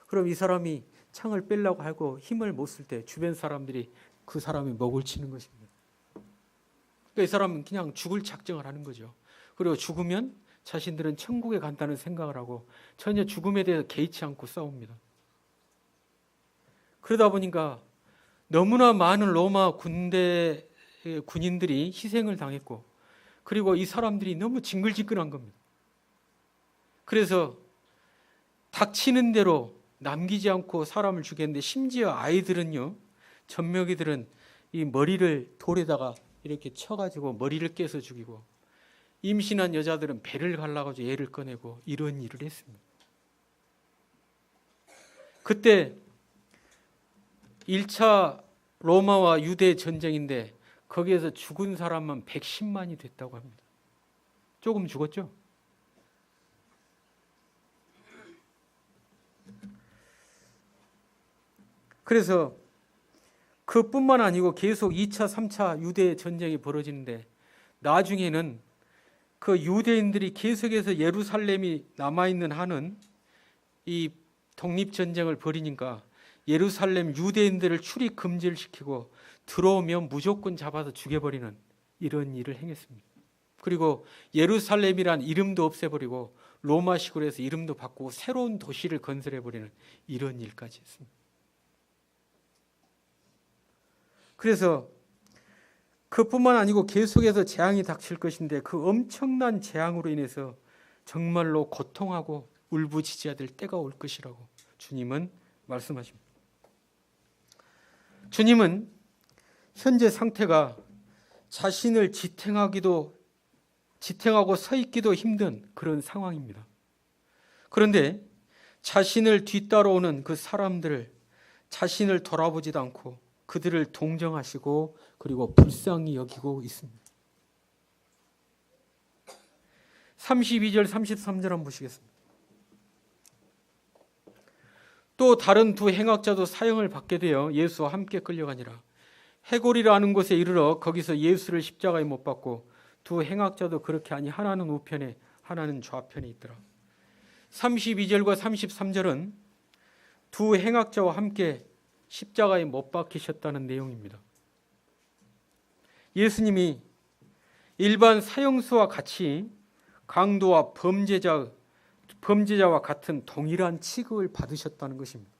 그럼 이 사람이 창을 빼려고 하고 힘을 못 쓸 때 주변 사람들이 그 사람의 목을 치는 것입니다. 그러니까 이 사람은 그냥 죽을 작정을 하는 거죠. 그리고 죽으면 자신들은 천국에 간다는 생각을 하고 전혀 죽음에 대해서 개의치 않고 싸웁니다. 그러다 보니까 너무나 많은 로마 군대 군인들이 희생을 당했고 그리고 이 사람들이 너무 징글징글한 겁니다. 그래서 닥치는 대로 남기지 않고 사람을 죽였는데 심지어 아이들은요, 젖먹이들은 이 머리를 돌에다가 이렇게 쳐가지고 머리를 깨서 죽이고 임신한 여자들은 배를 갈라가지고 애를 꺼내고 이런 일을 했습니다. 그때 1차 로마와 유대 전쟁인데 거기에서 죽은 사람만 110만이 됐다고 합니다. 조금 죽었죠? 그래서 그뿐만 아니고 계속 2차, 3차 유대 전쟁이 벌어지는데 나중에는 그 유대인들이 계속해서 예루살렘이 남아있는 한은 이 독립전쟁을 벌이니까 예루살렘 유대인들을 출입 금지를 시키고 들어오면 무조건 잡아서 죽여버리는 이런 일을 행했습니다. 그리고 예루살렘이란 이름도 없애버리고 로마식으로 해서 이름도 바꾸고 새로운 도시를 건설해버리는 이런 일까지 했습니다. 그래서 그뿐만 아니고 계속해서 재앙이 닥칠 것인데 그 엄청난 재앙으로 인해서 정말로 고통하고 울부짖어야 될 때가 올 것이라고 주님은 말씀하십니다. 주님은 현재 상태가 자신을 지탱하고 서 있기도 힘든 그런 상황입니다. 그런데 자신을 뒤따라오는 그 사람들을 자신을 돌아보지도 않고 그들을 동정하시고 그리고 불쌍히 여기고 있습니다. 32절 33절 한번 보시겠습니다. 또 다른 두 행악자도 사형을 받게 되어 예수와 함께 끌려가니라. 해골이라는 곳에 이르러 거기서 예수를 십자가에 못 박고 두 행악자도 그렇게 하니 하나는 우편에 하나는 좌편에 있더라. 32절과 33절은 두 행악자와 함께 십자가에 못 박히셨다는 내용입니다. 예수님이 일반 사형수와 같이 강도와 범죄자와 같은 동일한 취급을 받으셨다는 것입니다.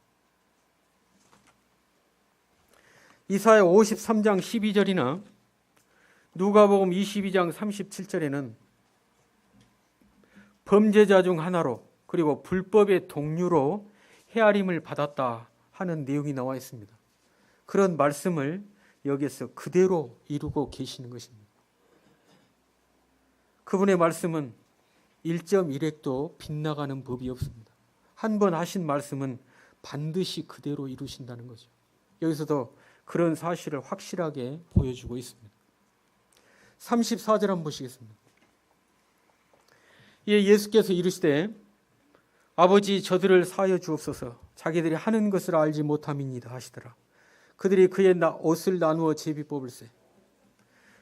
이사야 53장 12절이나 누가복음 22장 37절에는 범죄자 중 하나로 그리고 불법의 동류로 헤아림을 받았다 하는 내용이 나와 있습니다. 그런 말씀을 여기에서 그대로 이루고 계시는 것입니다. 그분의 말씀은 1.1핵도 빗나가는 법이 없습니다. 한 번 하신 말씀은 반드시 그대로 이루신다는 거죠. 여기서도 그런 사실을 확실하게 보여주고 있습니다. 34절 한번 보시겠습니다. 예수께서 이르시되 아버지 저들을 사하여 주옵소서 자기들이 하는 것을 알지 못함이니이다 하시더라. 그들이 그의 옷을 나누어 제비 뽑을세.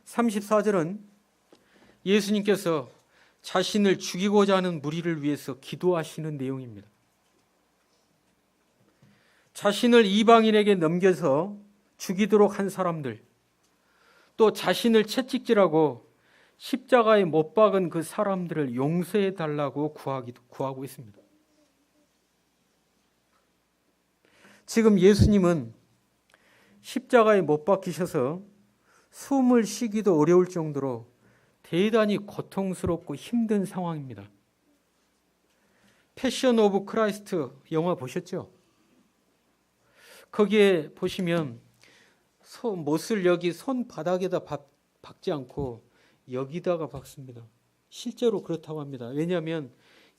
34절은 예수님께서 자신을 죽이고자 하는 무리를 위해서 기도하시는 내용입니다. 자신을 이방인에게 넘겨서 죽이도록 한 사람들, 또 자신을 채찍질하고 십자가에 못 박은 그 사람들을 용서해 달라고 구하고 있습니다. 지금 예수님은 십자가에 못 박히셔서 숨을 쉬기도 어려울 정도로 대단히 고통스럽고 힘든 상황입니다. 패션 오브 크라이스트 영화 보셨죠? 거기에 보시면 못을 여기 손바닥에다 박지 않고 여기다가 박습니다. 실제로 그렇다고 합니다. 왜냐하면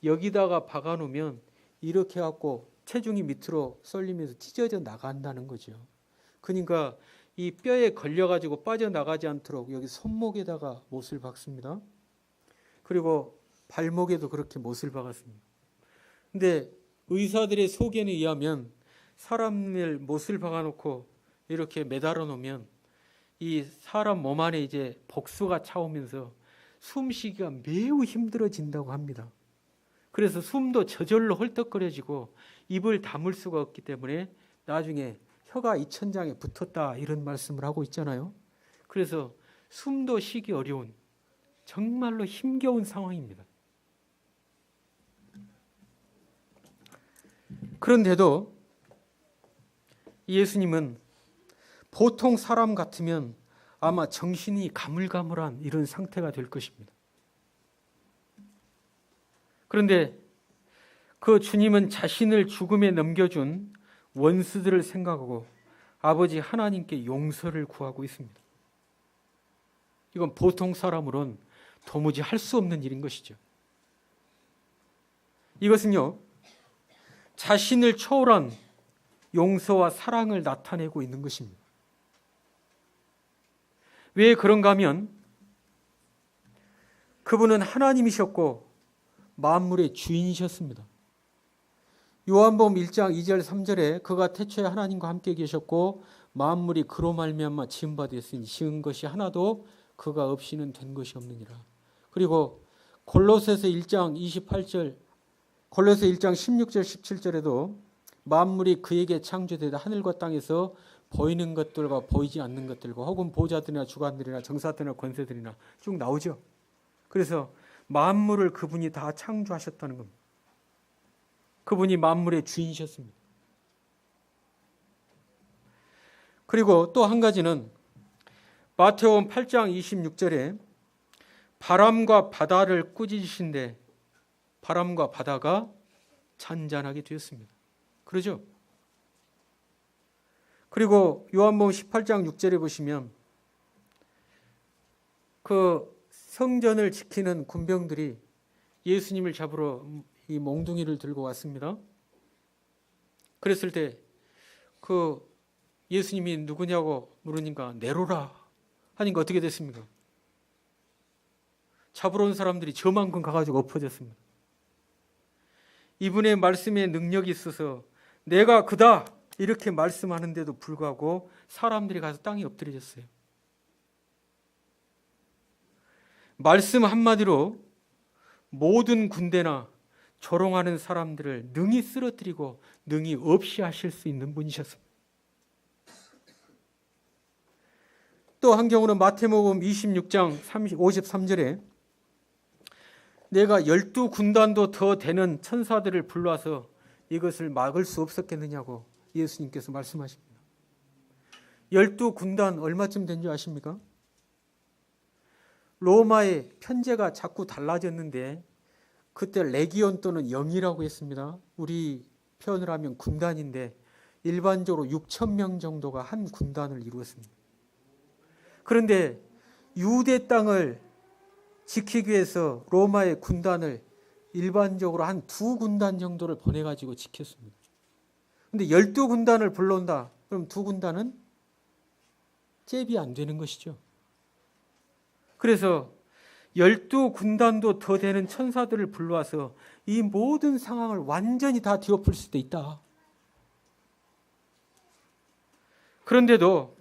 여기다가 박아놓으면 이렇게 갖고 체중이 밑으로 쏠리면서 찢어져 나간다는 거죠. 그러니까 이 뼈에 걸려가지고 빠져나가지 않도록 여기 손목에다가 못을 박습니다. 그리고 발목에도 그렇게 못을 박았습니다. 근데 의사들의 소견에 의하면 사람을 못을 박아놓고 이렇게 매달아 놓으면 이 사람 몸 안에 이제 복수가 차오면서 숨쉬기가 매우 힘들어진다고 합니다. 그래서 숨도 저절로 헐떡거려지고 입을 다물 수가 없기 때문에 나중에 혀가 이천장에 붙었다 이런 말씀을 하고 있잖아요. 그래서 숨도 쉬기 어려운 정말로 힘겨운 상황입니다. 그런데도 예수님은 보통 사람 같으면 아마 정신이 가물가물한 이런 상태가 될 것입니다. 그런데 그 주님은 자신을 죽음에 넘겨준 원수들을 생각하고 아버지 하나님께 용서를 구하고 있습니다. 이건 보통 사람으로는 도무지 할 수 없는 일인 것이죠. 이것은요, 자신을 초월한 용서와 사랑을 나타내고 있는 것입니다. 왜 그런가 하면 그분은 하나님이셨고 만물의 주인이셨습니다. 요한복음 1장 2절 3절에 그가 태초에 하나님과 함께 계셨고 만물이 그로 말미암아 지은 바 되었으니 지은 것이 하나도 그가 없이는 된 것이 없느니라. 그리고 골로새서 1장 28절, 골로새 1장 16절 17절에도 만물이 그에게 창조되다 하늘과 땅에서 보이는 것들과 보이지 않는 것들과 혹은 보좌들이나 주관들이나 정사들이나 권세들이나 쭉 나오죠. 그래서 만물을 그분이 다 창조하셨다는 겁니다. 그분이 만물의 주인이셨습니다. 그리고 또 한 가지는 마태복음 8장 26절에 바람과 바다를 꾸짖으신데 바람과 바다가 잔잔하게 되었습니다. 그러죠? 그리고 요한복음 18장 6절에 보시면 그 성전을 지키는 군병들이 예수님을 잡으러 이 몽둥이를 들고 왔습니다. 그랬을 때 그 예수님이 누구냐고 물으니까 네로라 하니까 어떻게 됐습니까? 잡으러 온 사람들이 저만큼 가가지고 엎어졌습니다. 이분의 말씀에 능력이 있어서 내가 그다 이렇게 말씀하는데도 불구하고 사람들이 가서 땅에 엎드려졌어요. 말씀 한마디로 모든 군대나 조롱하는 사람들을 능히 쓰러뜨리고 능히 없이 하실 수 있는 분이셨습니다. 또 한 경우는 마태복음 26장 53절에 내가 12군단도 더 되는 천사들을 불러서 이것을 막을 수 없었겠느냐고 예수님께서 말씀하십니다. 12군단 얼마쯤 된 줄 아십니까? 로마의 편제가 자꾸 달라졌는데 그때 레기온 또는 영이라고 했습니다. 우리 표현을 하면 군단인데 일반적으로 6,000명 정도가 한 군단을 이루었습니다. 그런데 유대 땅을 지키기 위해서 로마의 군단을 일반적으로 한 2군단 정도를 보내가지고 지켰습니다. 그런데 12군단을 불러온다. 그럼 2군단은 잽이 안 되는 것이죠. 그래서 12군단도 더 되는 천사들을 불러와서 이 모든 상황을 완전히 다 뒤엎을 수도 있다. 그런데도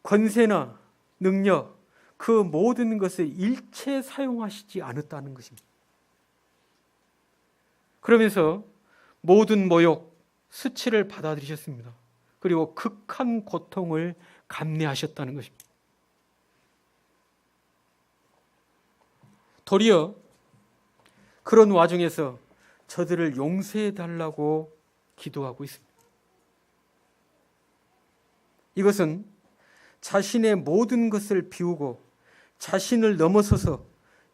권세나 능력, 그 모든 것을 일체 사용하시지 않았다는 것입니다. 그러면서 모든 모욕, 수치를 받아들이셨습니다. 그리고 극한 고통을 감내하셨다는 것입니다. 도리어 그런 와중에서 저들을 용서해 달라고 기도하고 있습니다. 이것은 자신의 모든 것을 비우고 자신을 넘어서서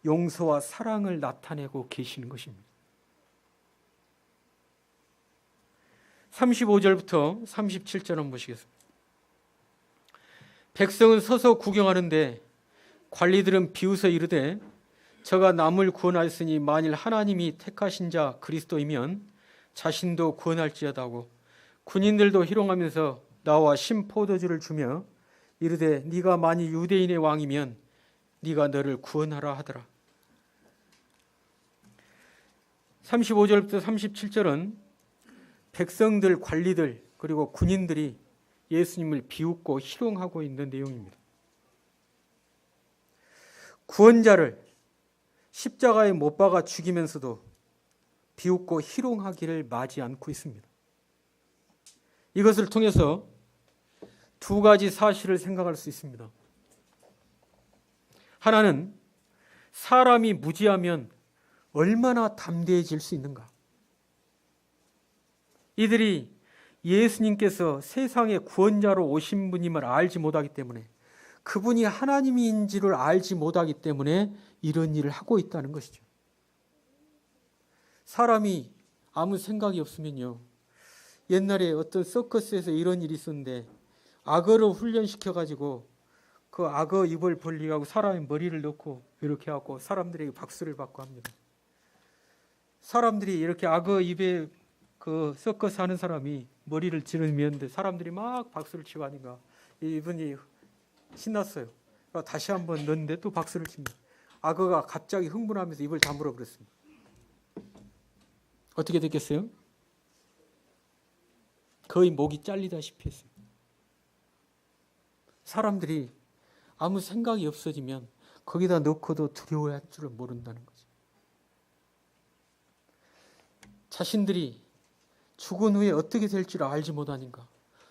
용서와 사랑을 나타내고 계시는 것입니다. 35절부터 37절 한번 보시겠습니다. 백성은 서서 구경하는데 관리들은 비웃어 이르되 저가 남을 구원하였으니 만일 하나님이 택하신 자 그리스도이면 자신도 구원할지어다 하고 군인들도 희롱하면서 나와 신포도주를 주며 이르되 네가 만일 유대인의 왕이면 네가 너를 구원하라 하더라. 35절부터 37절은 백성들, 관리들 그리고 군인들이 예수님을 비웃고 희롱하고 있는 내용입니다. 구원자를 십자가에 못 박아 죽이면서도 비웃고 희롱하기를 마지 않고 있습니다. 이것을 통해서 두 가지 사실을 생각할 수 있습니다. 하나는 사람이 무지하면 얼마나 담대해질 수 있는가. 이들이 예수님께서 세상의 구원자로 오신 분임을 알지 못하기 때문에 그분이 하나님인지를 알지 못하기 때문에 이런 일을 하고 있다는 것이죠. 사람이 아무 생각이 없으면요. 옛날에 어떤 서커스에서 이런 일이 있었는데 악어를 훈련시켜가지고 그 악어 입을 벌리고 사람의 머리를 넣고 이렇게 하고 사람들에게 박수를 받고 합니다. 사람들이 이렇게 악어 입에 그 서커스 하는 사람이 머리를 지르면 사람들이 막 박수를 치고 하니까 이분이 신났어요. 다시 한번 넣는데 또 박수를 칩니다. 악어가 갑자기 흥분하면서 입을 다물어 버렸습니다. 어떻게 됐겠어요? 거의 목이 잘리다시피 했어요. 사람들이 아무 생각이 없어지면 거기다 넣고도 두려워할 줄을 모른다는 거죠. 자신들이 죽은 후에 어떻게 될 줄 알지 못하니까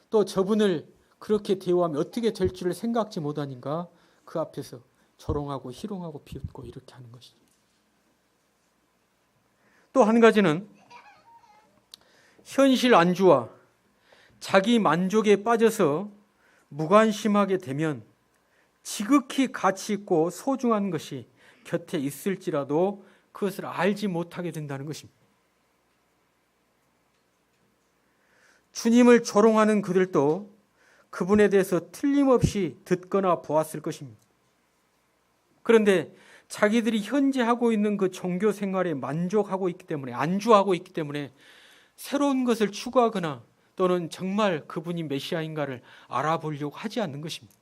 또 저분을 그렇게 대우하면 어떻게 될 줄을 생각지 못하니까 그 앞에서 조롱하고 희롱하고 비웃고 이렇게 하는 것이죠. 또 한 가지는 현실 안주와 자기 만족에 빠져서 무관심하게 되면 지극히 가치 있고 소중한 것이 곁에 있을지라도 그것을 알지 못하게 된다는 것입니다. 주님을 조롱하는 그들도 그분에 대해서 틀림없이 듣거나 보았을 것입니다. 그런데 자기들이 현재 하고 있는 그 종교 생활에 만족하고 있기 때문에 안주하고 있기 때문에 새로운 것을 추구하거나 또는 정말 그분이 메시아인가를 알아보려고 하지 않는 것입니다.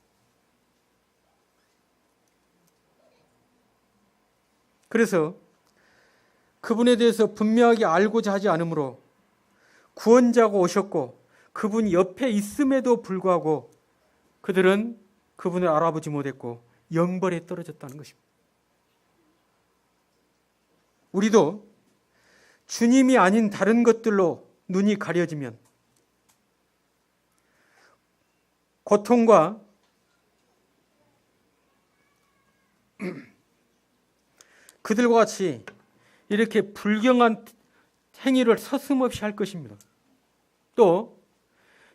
그래서 그분에 대해서 분명하게 알고자 하지 않으므로 구원자가 오셨고 그분이 옆에 있음에도 불구하고 그들은 그분을 알아보지 못했고 영벌에 떨어졌다는 것입니다. 우리도 주님이 아닌 다른 것들로 눈이 가려지면 고통과 그들과 같이 이렇게 불경한 행위를 서슴없이 할 것입니다. 또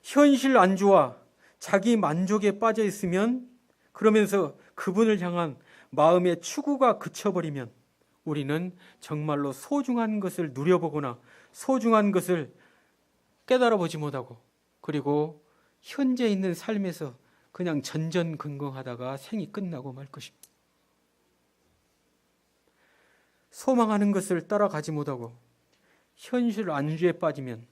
현실 안주와 자기 만족에 빠져 있으면, 그러면서 그분을 향한 마음의 추구가 그쳐버리면 우리는 정말로 소중한 것을 누려보거나 소중한 것을 깨달아보지 못하고, 그리고 현재 있는 삶에서 그냥 전전긍긍하다가 생이 끝나고 말 것입니다. 소망하는 것을 따라가지 못하고 현실 안주에 빠지면,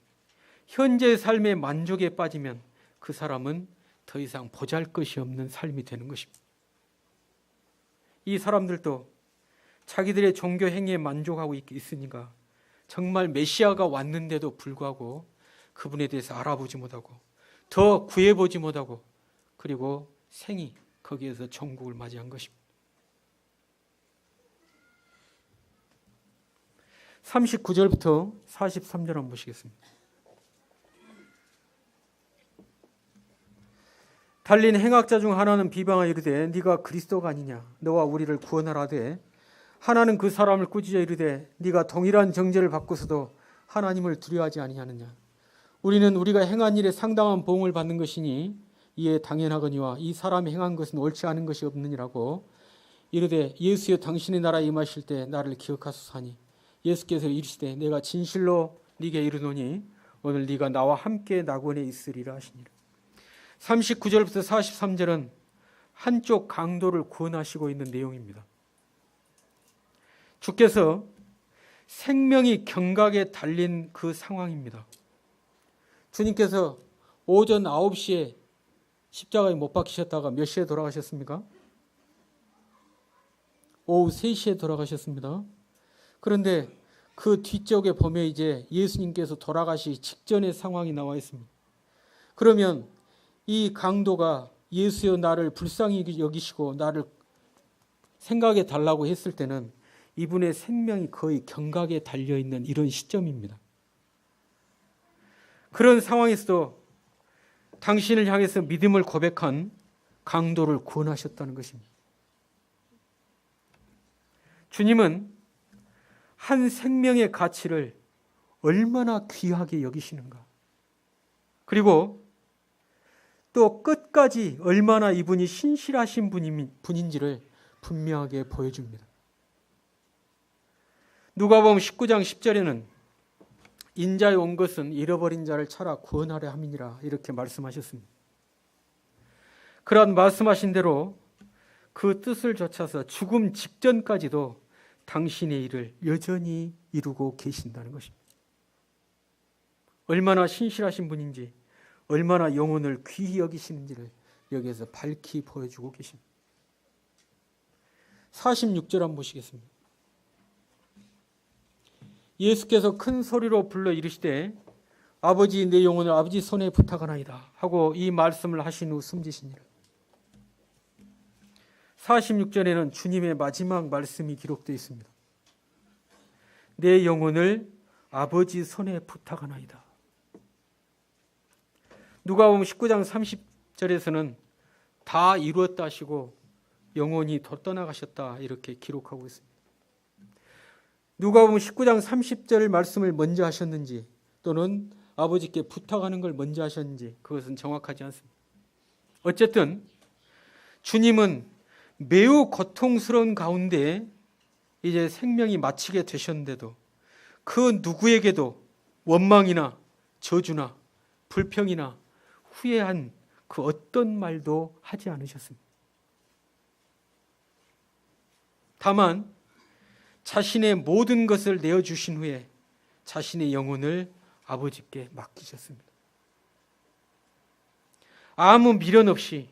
현재의 삶의 만족에 빠지면 그 사람은 더 이상 보잘것이 없는 삶이 되는 것입니다. 이 사람들도 자기들의 종교 행위에 만족하고 있으니까 정말 메시아가 왔는데도 불구하고 그분에 대해서 알아보지 못하고 더 구해보지 못하고, 그리고 생이 거기에서 천국을 맞이한 것입니다. 39절부터 43절 한번 보시겠습니다. 달린 행악자 중 하나는 비방하여 이르되 네가 그리스도가 아니냐, 너와 우리를 구원하라 하되, 하나는 그 사람을 꾸짖어 이르되 네가 동일한 정죄를 받고서도 하나님을 두려워하지 아니하느냐. 우리는 우리가 행한 일에 상당한 보응을 받는 것이니 이에 당연하거니와 이 사람이 행한 것은 옳지 않은 것이 없느니라고 이르되, 예수여 당신의 나라에 임하실 때 나를 기억하소서 하니, 예수께서 이르시되 내가 진실로 네게 이르노니 오늘 네가 나와 함께 낙원에 있으리라 하시니라. 39절부터 43절은 한쪽 강도를 구원하시고 있는 내용입니다. 주께서 생명이 경각에 달린 그 상황입니다. 주님께서 오전 9시에 십자가에 못 박히셨다가 몇 시에 돌아가셨습니까? 오후 3시에 돌아가셨습니다. 그런데 그 뒤쪽에 보면 이제 예수님께서 돌아가시기 직전의 상황이 나와 있습니다. 그러면 이 강도가 예수여 나를 불쌍히 여기시고 나를 생각해 달라고 했을 때는 이분의 생명이 거의 경각에 달려있는 이런 시점입니다. 그런 상황에서도 당신을 향해서 믿음을 고백한 강도를 구원하셨다는 것입니다. 주님은 한 생명의 가치를 얼마나 귀하게 여기시는가, 그리고 또 끝까지 얼마나 이분이 신실하신 분인지를 분명하게 보여줍니다. 누가복음 19장 10절에는 인자에 온 것은 잃어버린 자를 찾아 구원하려 함이니라 이렇게 말씀하셨습니다. 그런 말씀하신 대로 그 뜻을 좇아서 죽음 직전까지도 당신의 일을 여전히 이루고 계신다는 것입니다. 얼마나 신실하신 분인지, 얼마나 영혼을 귀히 여기시는지를 여기에서 밝히 보여주고 계십니다. 46절 한번 보시겠습니다. 예수께서 큰 소리로 불러 이르시되 아버지 내 영혼을 아버지 손에 부탁하나이다 하고 이 말씀을 하신 후 숨지시니라. 46절에는 주님의 마지막 말씀이 기록되어 있습니다. 내 영혼을 아버지 손에 부탁하나이다. 누가복음 19장 30절에서는 다 이루었다 하시고 영혼이 떠나가셨다 이렇게 기록하고 있습니다. 누가복음 19장 30절 말씀을 먼저 하셨는지 또는 아버지께 부탁하는 걸 먼저 하셨는지 그것은 정확하지 않습니다. 어쨌든 주님은 매우 고통스러운 가운데 이제 생명이 마치게 되셨는데도 그 누구에게도 원망이나 저주나 불평이나 후회한 그 어떤 말도 하지 않으셨습니다. 다만 자신의 모든 것을 내어주신 후에 자신의 영혼을 아버지께 맡기셨습니다. 아무 미련 없이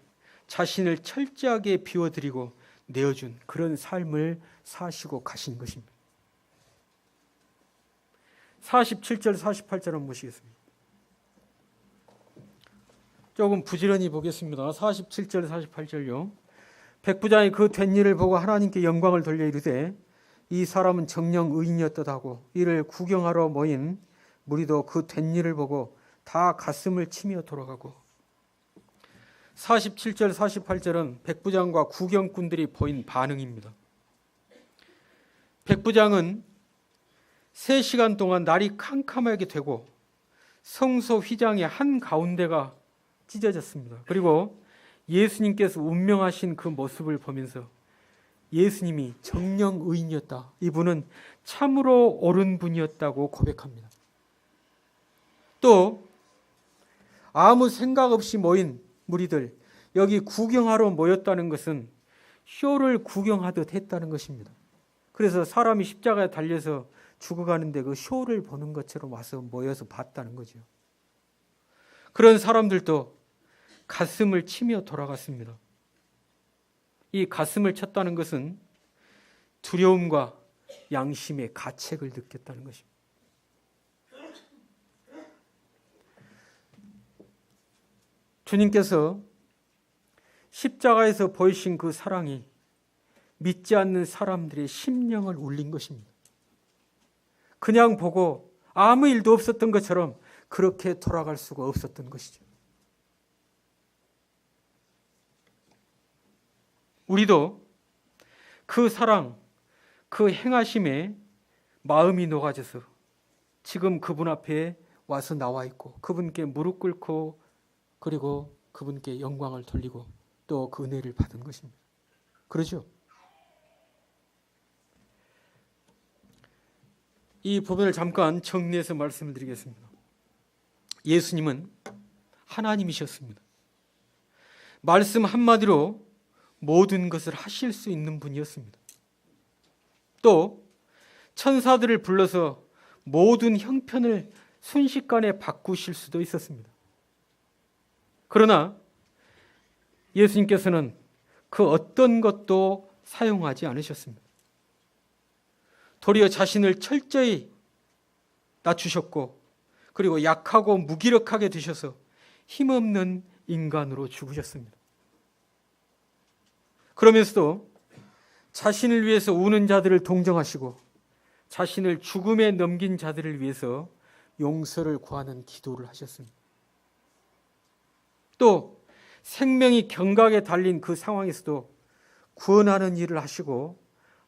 자신을 철저하게 비워드리고 내어준 그런 삶을 사시고 가신 것입니다. 47절 48절 한번 보시겠습니다. 조금 부지런히 보겠습니다. 47절 48절요. 백부장이 그 된 일을 보고 하나님께 영광을 돌려 이르되 이 사람은 정녕 의인이었다고 이를 구경하러 모인 무리도 그 된 일을 보고 다 가슴을 치며 돌아가고 47절 48절은 백부장과 구경꾼들이 보인 반응입니다. 백부장은 3시간 동안 날이 캄캄하게 되고 성소 휘장의 한 가운데가 찢어졌습니다. 그리고 예수님께서 운명하신 그 모습을 보면서 예수님이 정녕 의인이었다. 이분은 참으로 옳은 분이었다고 고백합니다. 또 아무 생각 없이 모인 무리들, 여기 구경하러 모였다는 것은 쇼를 구경하듯 했다는 것입니다. 그래서 사람이 십자가에 달려서 죽어가는데 그 쇼를 보는 것처럼 와서 모여서 봤다는 거죠. 그런 사람들도 가슴을 치며 돌아갔습니다. 이 가슴을 쳤다는 것은 두려움과 양심의 가책을 느꼈다는 것입니다. 주님께서 십자가에서 보이신 그 사랑이 믿지 않는 사람들의 심령을 울린 것입니다. 그냥 보고 아무 일도 없었던 것처럼 그렇게 돌아갈 수가 없었던 것이죠. 우리도 그 사랑, 그 행하심에 마음이 녹아져서 지금 그분 앞에 와서 나와 있고 그분께 무릎 꿇고 그리고 그분께 영광을 돌리고 또 그 은혜를 받은 것입니다. 그러죠? 이 부분을 잠깐 정리해서 말씀을 드리겠습니다. 예수님은 하나님이셨습니다. 말씀 한마디로 모든 것을 하실 수 있는 분이었습니다. 또 천사들을 불러서 모든 형편을 순식간에 바꾸실 수도 있었습니다. 그러나 예수님께서는 그 어떤 것도 사용하지 않으셨습니다. 도리어 자신을 철저히 낮추셨고 그리고 약하고 무기력하게 되셔서 힘없는 인간으로 죽으셨습니다. 그러면서도 자신을 위해서 우는 자들을 동정하시고 자신을 죽음에 넘긴 자들을 위해서 용서를 구하는 기도를 하셨습니다. 또 생명이 경각에 달린 그 상황에서도 구원하는 일을 하시고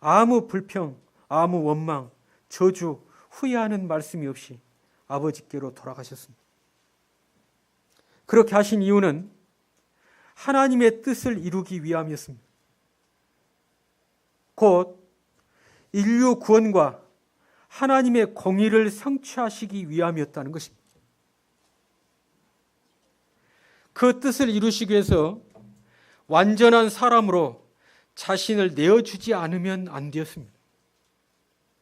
아무 불평, 아무 원망, 저주, 후회하는 말씀이 없이 아버지께로 돌아가셨습니다. 그렇게 하신 이유는 하나님의 뜻을 이루기 위함이었습니다. 곧 인류 구원과 하나님의 공의를 성취하시기 위함이었다는 것입니다. 그 뜻을 이루시기 위해서 완전한 사람으로 자신을 내어주지 않으면 안 되었습니다.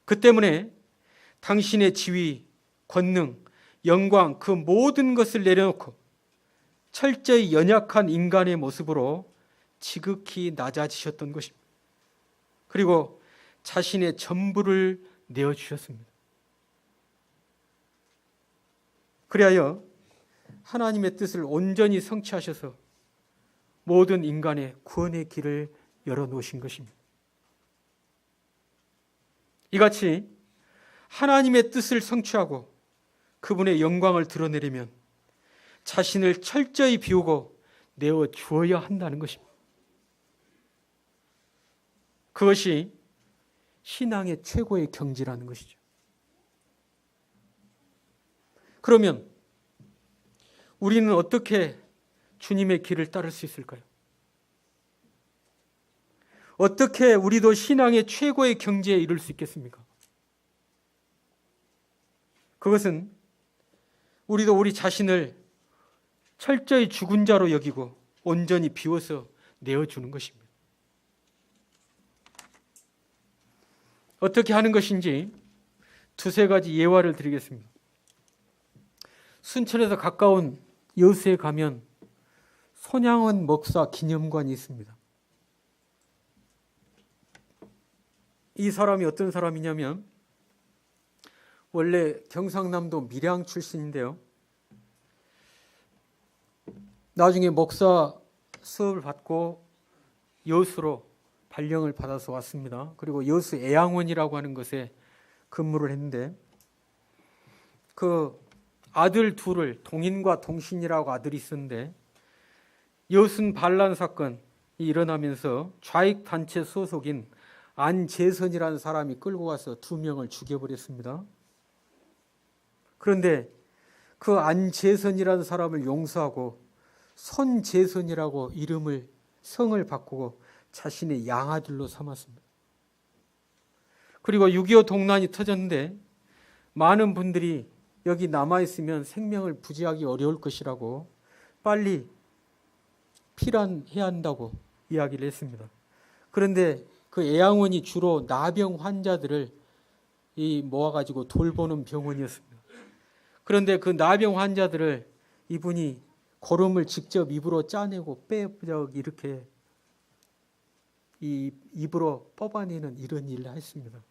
그 때문에 당신의 지위, 권능, 영광 그 모든 것을 내려놓고 철저히 연약한 인간의 모습으로 지극히 낮아지셨던 것입니다. 그리고 자신의 전부를 내어주셨습니다. 그리하여 하나님의 뜻을 온전히 성취하셔서 모든 인간의 구원의 길을 열어놓으신 것입니다. 이같이 하나님의 뜻을 성취하고 그분의 영광을 드러내려면 자신을 철저히 비우고 내어 주어야 한다는 것입니다. 그것이 신앙의 최고의 경지라는 것이죠. 그러면 우리는 어떻게 주님의 길을 따를 수 있을까요? 어떻게 우리도 신앙의 최고의 경지에 이를 수 있겠습니까? 그것은 우리도 우리 자신을 철저히 죽은 자로 여기고 온전히 비워서 내어주는 것입니다. 어떻게 하는 것인지 두세 가지 예화를 드리겠습니다. 순천에서 가까운 여수에 가면 손양원 목사 기념관이 있습니다. 이 사람이 어떤 사람이냐면 원래 경상남도 밀양 출신인데요. 나중에 목사 수업을 받고 여수로 발령을 받아서 왔습니다. 그리고 여수 애양원이라고 하는 것에 근무를 했는데 그 아들 둘을 동인과 동신이라고 아들이 있었는데 여순 반란 사건이 일어나면서 좌익단체 소속인 안재선이라는 사람이 끌고 가서 2명을 죽여버렸습니다. 그런데 그 안재선이라는 사람을 용서하고 손재선이라고 성을 바꾸고 자신의 양아들로 삼았습니다. 그리고 6.25 동란이 터졌는데 많은 분들이 여기 남아있으면 생명을 부지하기 어려울 것이라고 빨리 피란해야 한다고 이야기를 했습니다. 그런데 그 애양원이 주로 나병 환자들을 모아가지고 돌보는 병원이었습니다. 그런데 그 나병 환자들을 이분이 고름을 직접 입으로 짜내고 이렇게 이 입으로 뽑아내는 이런 일을 했습니다.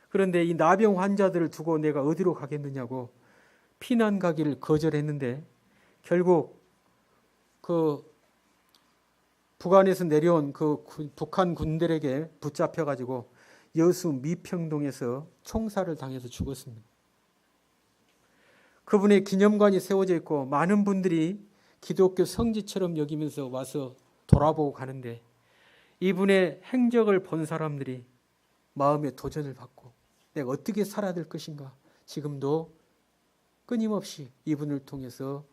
그런데 이 나병 환자들을 두고 내가 어디로 가겠느냐고 피난 가기를 거절했는데 결국 그 북한에서 내려온 그 북한 군들에게 붙잡혀가지고 여수 미평동에서 총살을 당해서 죽었습니다. 그분의 기념관이 세워져 있고 많은 분들이 기독교 성지처럼 여기면서 와서 돌아보고 가는데 이분의 행적을 본 사람들이 마음의 도전을 받고 내가 어떻게 살아야 될 것인가 지금도 끊임없이 이분을 통해서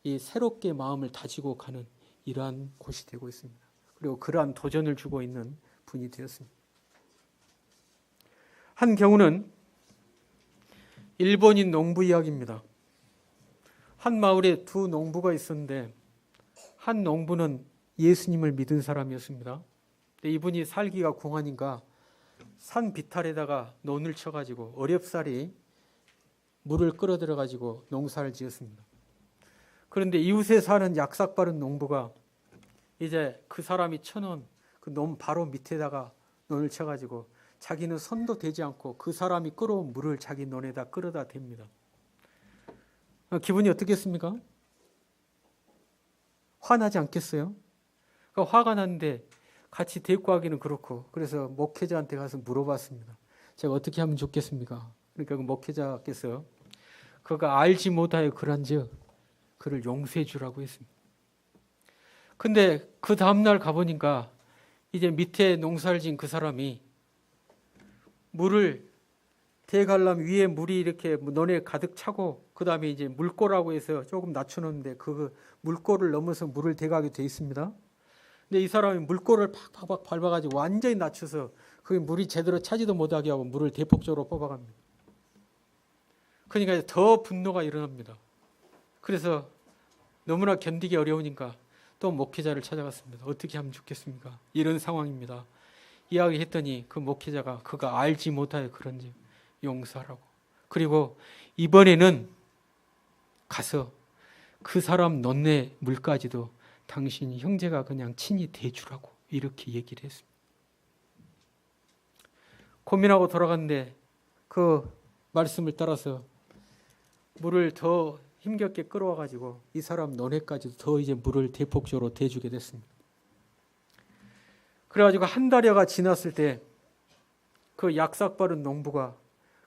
이 새롭게 마음을 다지고 가는 이러한 곳이 되고 있습니다. 그리고 그러한 도전을 주고 있는 분이 되었습니다. 한 경우는 일본인 농부 이야기입니다. 한 마을에 2 농부가 있었는데 한 농부는 예수님을 믿은 사람이었습니다. 이분이 살기가 공하니까 산 비탈에다가 논을 쳐가지고 어렵사리 물을 끌어들여가지고 농사를 지었습니다. 그런데 이웃에 사는 약삭 바른 농부가 이제 그 사람이 쳐놓은 그 논 바로 밑에다가 논을 쳐가지고 자기는 손도 대지 않고 그 사람이 끌어온 물을 자기 논에다 끌어다 댑니다. 기분이 어떻겠습니까? 화나지 않겠어요? 그러니까 화가 났는데 같이 데리고 가기는 그렇고 그래서 목회자한테 가서 물어봤습니다. 제가 어떻게 하면 좋겠습니까? 그러니까 그 목회자께서 그가 알지 못하여 그런즉 그를 용서해 주라고 했습니다. 근데 그 다음날 가보니까 이제 밑에 농사를 지은 그 사람이 물을 대가려면 위에 물이 이렇게 논에 가득 차고 그 다음에 이제 물꼬라고 해서 조금 낮춰놓는데 그 물꼬를 넘어서 물을 대가게 돼 있습니다. 근데 이 사람이 물꼬를 팍팍팍 밟아가지고 완전히 낮춰서 그 물이 제대로 차지도 못하게 하고 물을 대폭적으로 뽑아갑니다. 그러니까 더 분노가 일어납니다. 그래서 너무나 견디기 어려우니까 또 목회자를 찾아갔습니다. 어떻게 하면 좋겠습니까? 이런 상황입니다. 이야기했더니 그 목회자가 그가 알지 못하여 그런지 용서하라고. 그리고 이번에는 가서 그 사람 논내 물까지도 당신 형제가 그냥 친히 대주라고 이렇게 얘기를 했습니다. 고민하고 돌아갔는데 그 말씀을 따라서 물을 더 힘겹게 끌어와가지고 이 사람 논에까지도 더 이제 물을 대폭적으로 대주게 됐습니다. 그래가지고 한 달여가 지났을 때 그 약삭 바른 농부가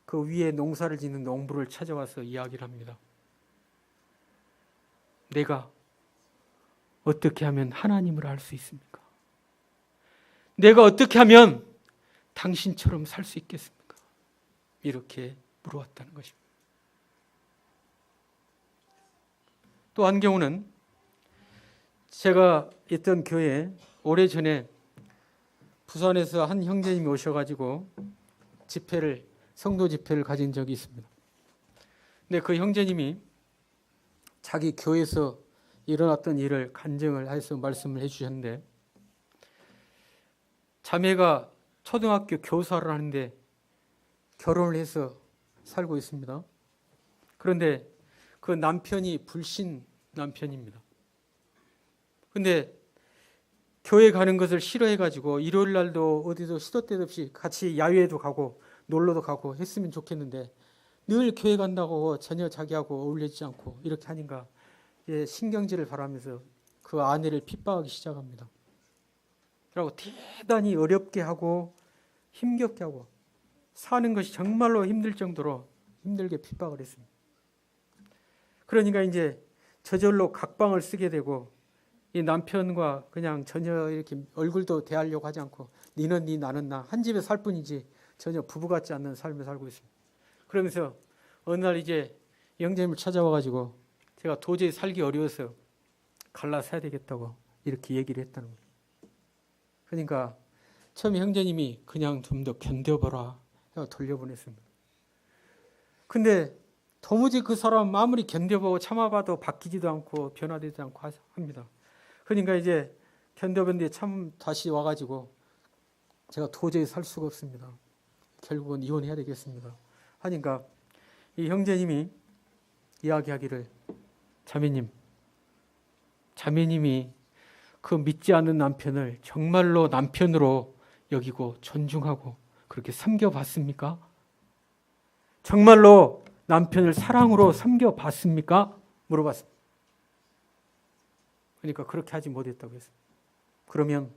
그 위에 농사를 짓는 농부를 찾아와서 이야기를 합니다. 내가 어떻게 하면 하나님을 알 수 있습니까? 내가 어떻게 하면 당신처럼 살 수 있겠습니까? 이렇게 물어왔다는 것입니다. 또 한 경우는 제가 있던 교회에 오래전에 부산에서 한 형제님이 오셔가지고 성도 집회를 가진 적이 있습니다. 근데 그 형제님이 자기 교회에서 일어났던 일을 간증을 해서 말씀을 해주셨는데 자매가 초등학교 교사를 하는데 결혼을 해서 살고 있습니다. 그런데 그 남편이 불신 남편입니다. 근데 교회 가는 것을 싫어해가지고 일요일 날도 어디도 시도 때도 없이 같이 야외에도 가고 놀러도 가고 했으면 좋겠는데 늘 교회 간다고 전혀 자기하고 어울리지 않고 이렇게 하니까 신경질을 바라면서 그 아내를 핍박하기 시작합니다. 대단히 어렵게 하고 힘겹게 하고 사는 것이 정말로 힘들 정도로 힘들게 핍박을 했습니다. 그러니까 이제 저절로 각방을 쓰게 되고 이 남편과 그냥 전혀 이렇게 얼굴도 대하려고 하지 않고 니는 니 나는 나 한 집에 살 뿐이지 전혀 부부 같지 않는 삶을 살고 있습니다. 그러면서 어느 날 이제 형제님을 찾아와 가지고 제가 도저히 살기 어려워서 갈라서야 되겠다고 이렇게 얘기를 했다는 거예요. 그러니까 처음에 형제님이 그냥 좀 더 견뎌보라 해서 돌려보냈습니다. 근데 도무지 그 사람 아무리 견뎌보고 참아봐도 바뀌지도 않고 변화되지 않고 합니다. 그러니까 이제 견뎌본 뒤에 참 다시 와가지고 제가 도저히 살 수가 없습니다. 결국은 이혼해야 되겠습니다. 하니까 이 형제님이 이야기하기를 자매님이 그 믿지 않는 남편을 정말로 남편으로 여기고 존중하고 그렇게 섬겨봤습니까? 정말로 남편을 사랑으로 섬겨봤습니까? 물어봤습니다. 그러니까 그렇게 하지 못했다고 했어요. 그러면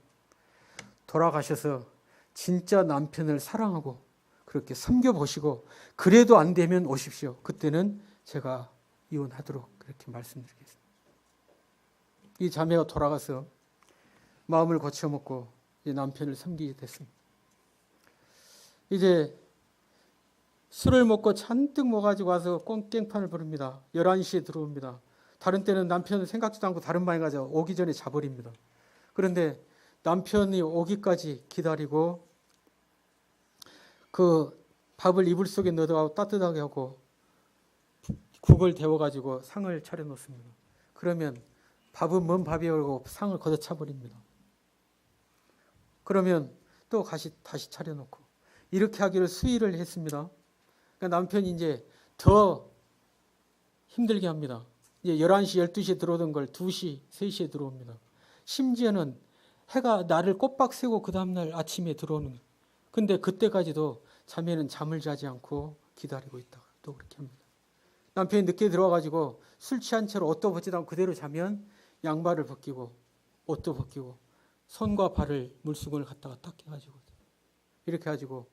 돌아가셔서 진짜 남편을 사랑하고 그렇게 섬겨보시고 그래도 안 되면 오십시오. 그때는 제가 이혼하도록 그렇게 말씀드리겠습니다. 이 자매가 돌아가서 마음을 고쳐먹고 남편을 섬기게 됐습니다. 이제 술을 먹고 잔뜩 먹어가지고 와서 깽판을 부릅니다. 11시에 들어옵니다. 다른 때는 남편은 생각지도 않고 다른 방에 가서 오기 전에 자버립니다. 그런데 남편이 오기까지 기다리고 그 밥을 이불 속에 넣어가지고 따뜻하게 하고 국을 데워가지고 상을 차려놓습니다. 그러면 밥은 뭔 밥이라고 상을 걷어차버립니다. 그러면 또 다시 차려놓고 이렇게 하기를 수일을 했습니다. 그러니까 남편이 이제 더 힘들게 합니다. 이제 11시, 12시에 들어오던 걸 2시, 3시에 들어옵니다. 심지어는 해가 나를 꼬박 새고 그 다음날 아침에 들어오는 거예요. 근데 그때까지도 자매는 잠을 자지 않고 기다리고 있다가 또 그렇게 합니다. 남편이 늦게 들어와가지고 술 취한 채로 옷도 벗지도 않고 그대로 자면 양말을 벗기고 옷도 벗기고 손과 발을 물수건을 갖다가 닦여가지고 이렇게 가지고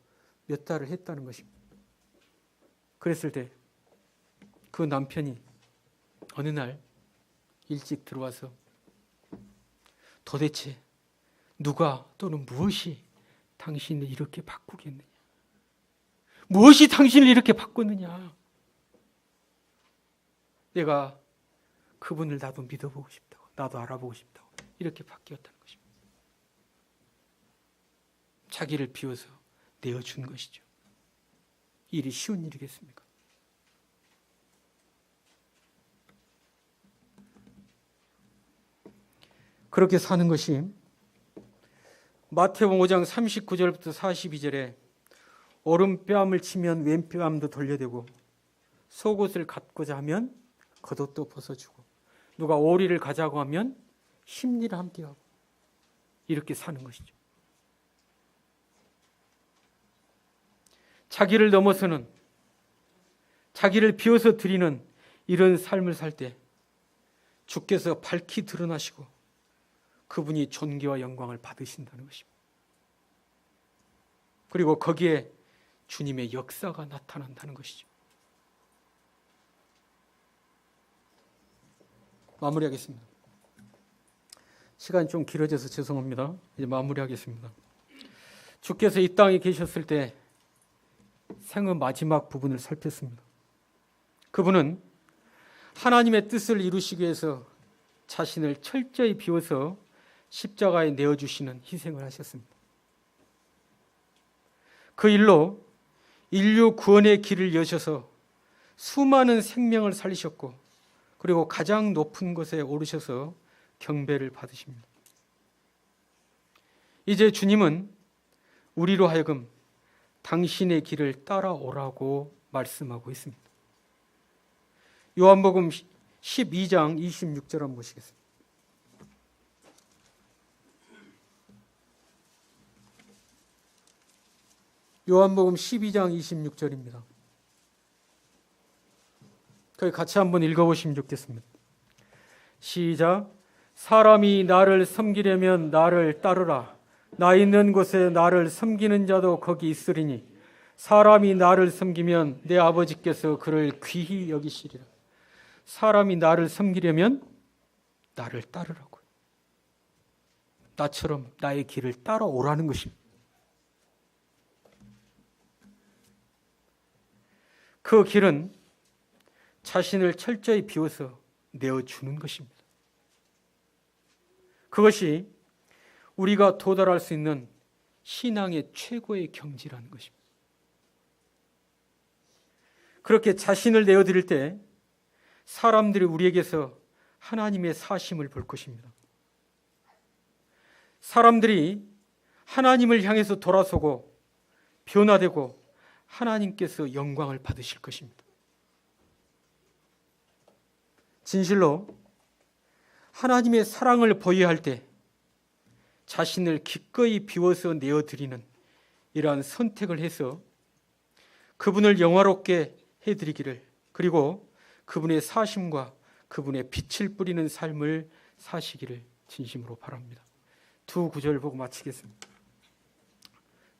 몇 달을 했다는 것입니다. 그랬을 때 그 남편이 어느 날 일찍 들어와서 도대체 누가 또는 무엇이 당신을 이렇게 바꾸겠느냐? 무엇이 당신을 이렇게 바꾸느냐? 내가 그분을 나도 믿어보고 싶다고, 나도 알아보고 싶다고 이렇게 바뀌었다는 것입니다. 자기를 비워서 내어준 것이죠. 일이 쉬운 일이겠습니까? 그렇게 사는 것이 마태복음 5장 39절부터 42절에 오른뺨을 치면 왼뺨도 돌려대고 속옷을 갖고자 하면 겉옷도 벗어주고 누가 오리를 가자고 하면 심리를 함께하고 이렇게 사는 것이죠. 자기를 넘어서는 자기를 비워서 드리는 이런 삶을 살 때 주께서 밝히 드러나시고 그분이 존귀와 영광을 받으신다는 것입니다. 그리고 거기에 주님의 역사가 나타난다는 것이죠. 마무리하겠습니다. 시간이 좀 길어져서 죄송합니다. 이제 마무리하겠습니다. 주께서 이 땅에 계셨을 때 생의 마지막 부분을 살폈습니다. 그분은 하나님의 뜻을 이루시기 위해서 자신을 철저히 비워서 십자가에 내어주시는 희생을 하셨습니다. 그 일로 인류 구원의 길을 여셔서 수많은 생명을 살리셨고 그리고 가장 높은 곳에 오르셔서 경배를 받으십니다. 이제 주님은 우리로 하여금 당신의 길을 따라오라고 말씀하고 있습니다. 요한복음 12장 26절 한번 보시겠습니다. 요한복음 12장 26절입니다. 거기 같이 한번 읽어보시면 좋겠습니다. 시작. 사람이 나를 섬기려면 나를 따르라. 나 있는 곳에 나를 섬기는 자도 거기 있으리니 사람이 나를 섬기면 내 아버지께서 그를 귀히 여기시리라. 사람이 나를 섬기려면 나를 따르라고요. 나처럼 나의 길을 따라오라는 것입니다. 그 길은 자신을 철저히 비워서 내어주는 것입니다. 그것이 우리가 도달할 수 있는 신앙의 최고의 경지라는 것입니다. 그렇게 자신을 내어드릴 때 사람들이 우리에게서 하나님의 사심을 볼 것입니다. 사람들이 하나님을 향해서 돌아서고 변화되고 하나님께서 영광을 받으실 것입니다. 진실로 하나님의 사랑을 보여야 할 때 자신을 기꺼이 비워서 내어드리는 이러한 선택을 해서 그분을 영화롭게 해드리기를, 그리고 그분의 사심과 그분의 빛을 뿌리는 삶을 사시기를 진심으로 바랍니다. 두 구절 보고 마치겠습니다.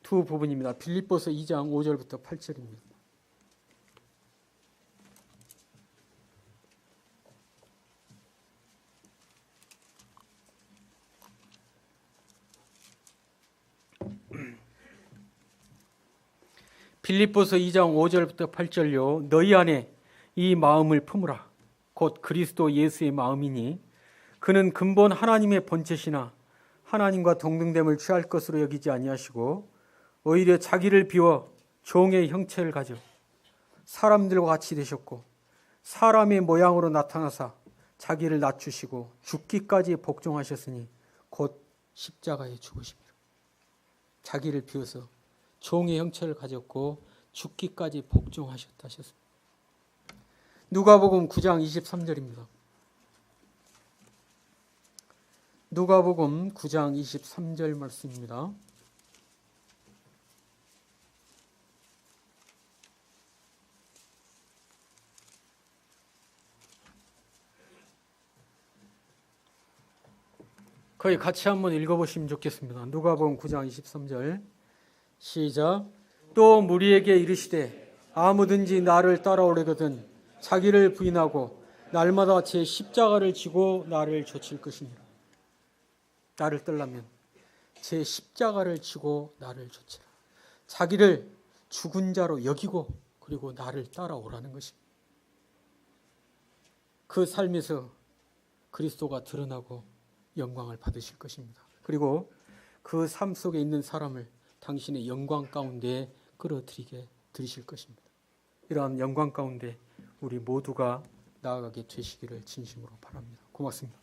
두 부분입니다. 빌립보서 2장 5절부터 8절입니다. 빌립보서 2장 5절부터 8절요. 너희 안에 이 마음을 품으라. 곧 그리스도 예수의 마음이니 그는 근본 하나님의 본체시나 하나님과 동등됨을 취할 것으로 여기지 아니하시고 오히려 자기를 비워 종의 형체를 가져 사람들과 같이 되셨고 사람의 모양으로 나타나사 자기를 낮추시고 죽기까지 복종하셨으니 곧 십자가에 죽으십니다. 자기를 비워서 종의 형체를 가졌고 죽기까지 복종하셨다 하셨습니다. 누가복음 9장 23절입니다. 누가복음 9장 23절 말씀입니다. 거의 같이 한번 읽어보시면 좋겠습니다. 누가복음 9장 23절 시작. 또 무리에게 이르시되 아무든지 나를 따라오려거든 자기를 부인하고 날마다 제 십자가를 지고 나를 좇을 것이니라. 나를 따르려면 제 십자가를 지고 나를 좇으라. 자기를 죽은 자로 여기고 그리고 나를 따라오라는 것입니다. 그 삶에서 그리스도가 드러나고 영광을 받으실 것입니다. 그리고 그 삶 속에 있는 사람을 당신의 영광 가운데 끌어들이게 들이실 것입니다. 이러한 영광 가운데 우리 모두가 나아가게 되시기를 진심으로 바랍니다. 고맙습니다.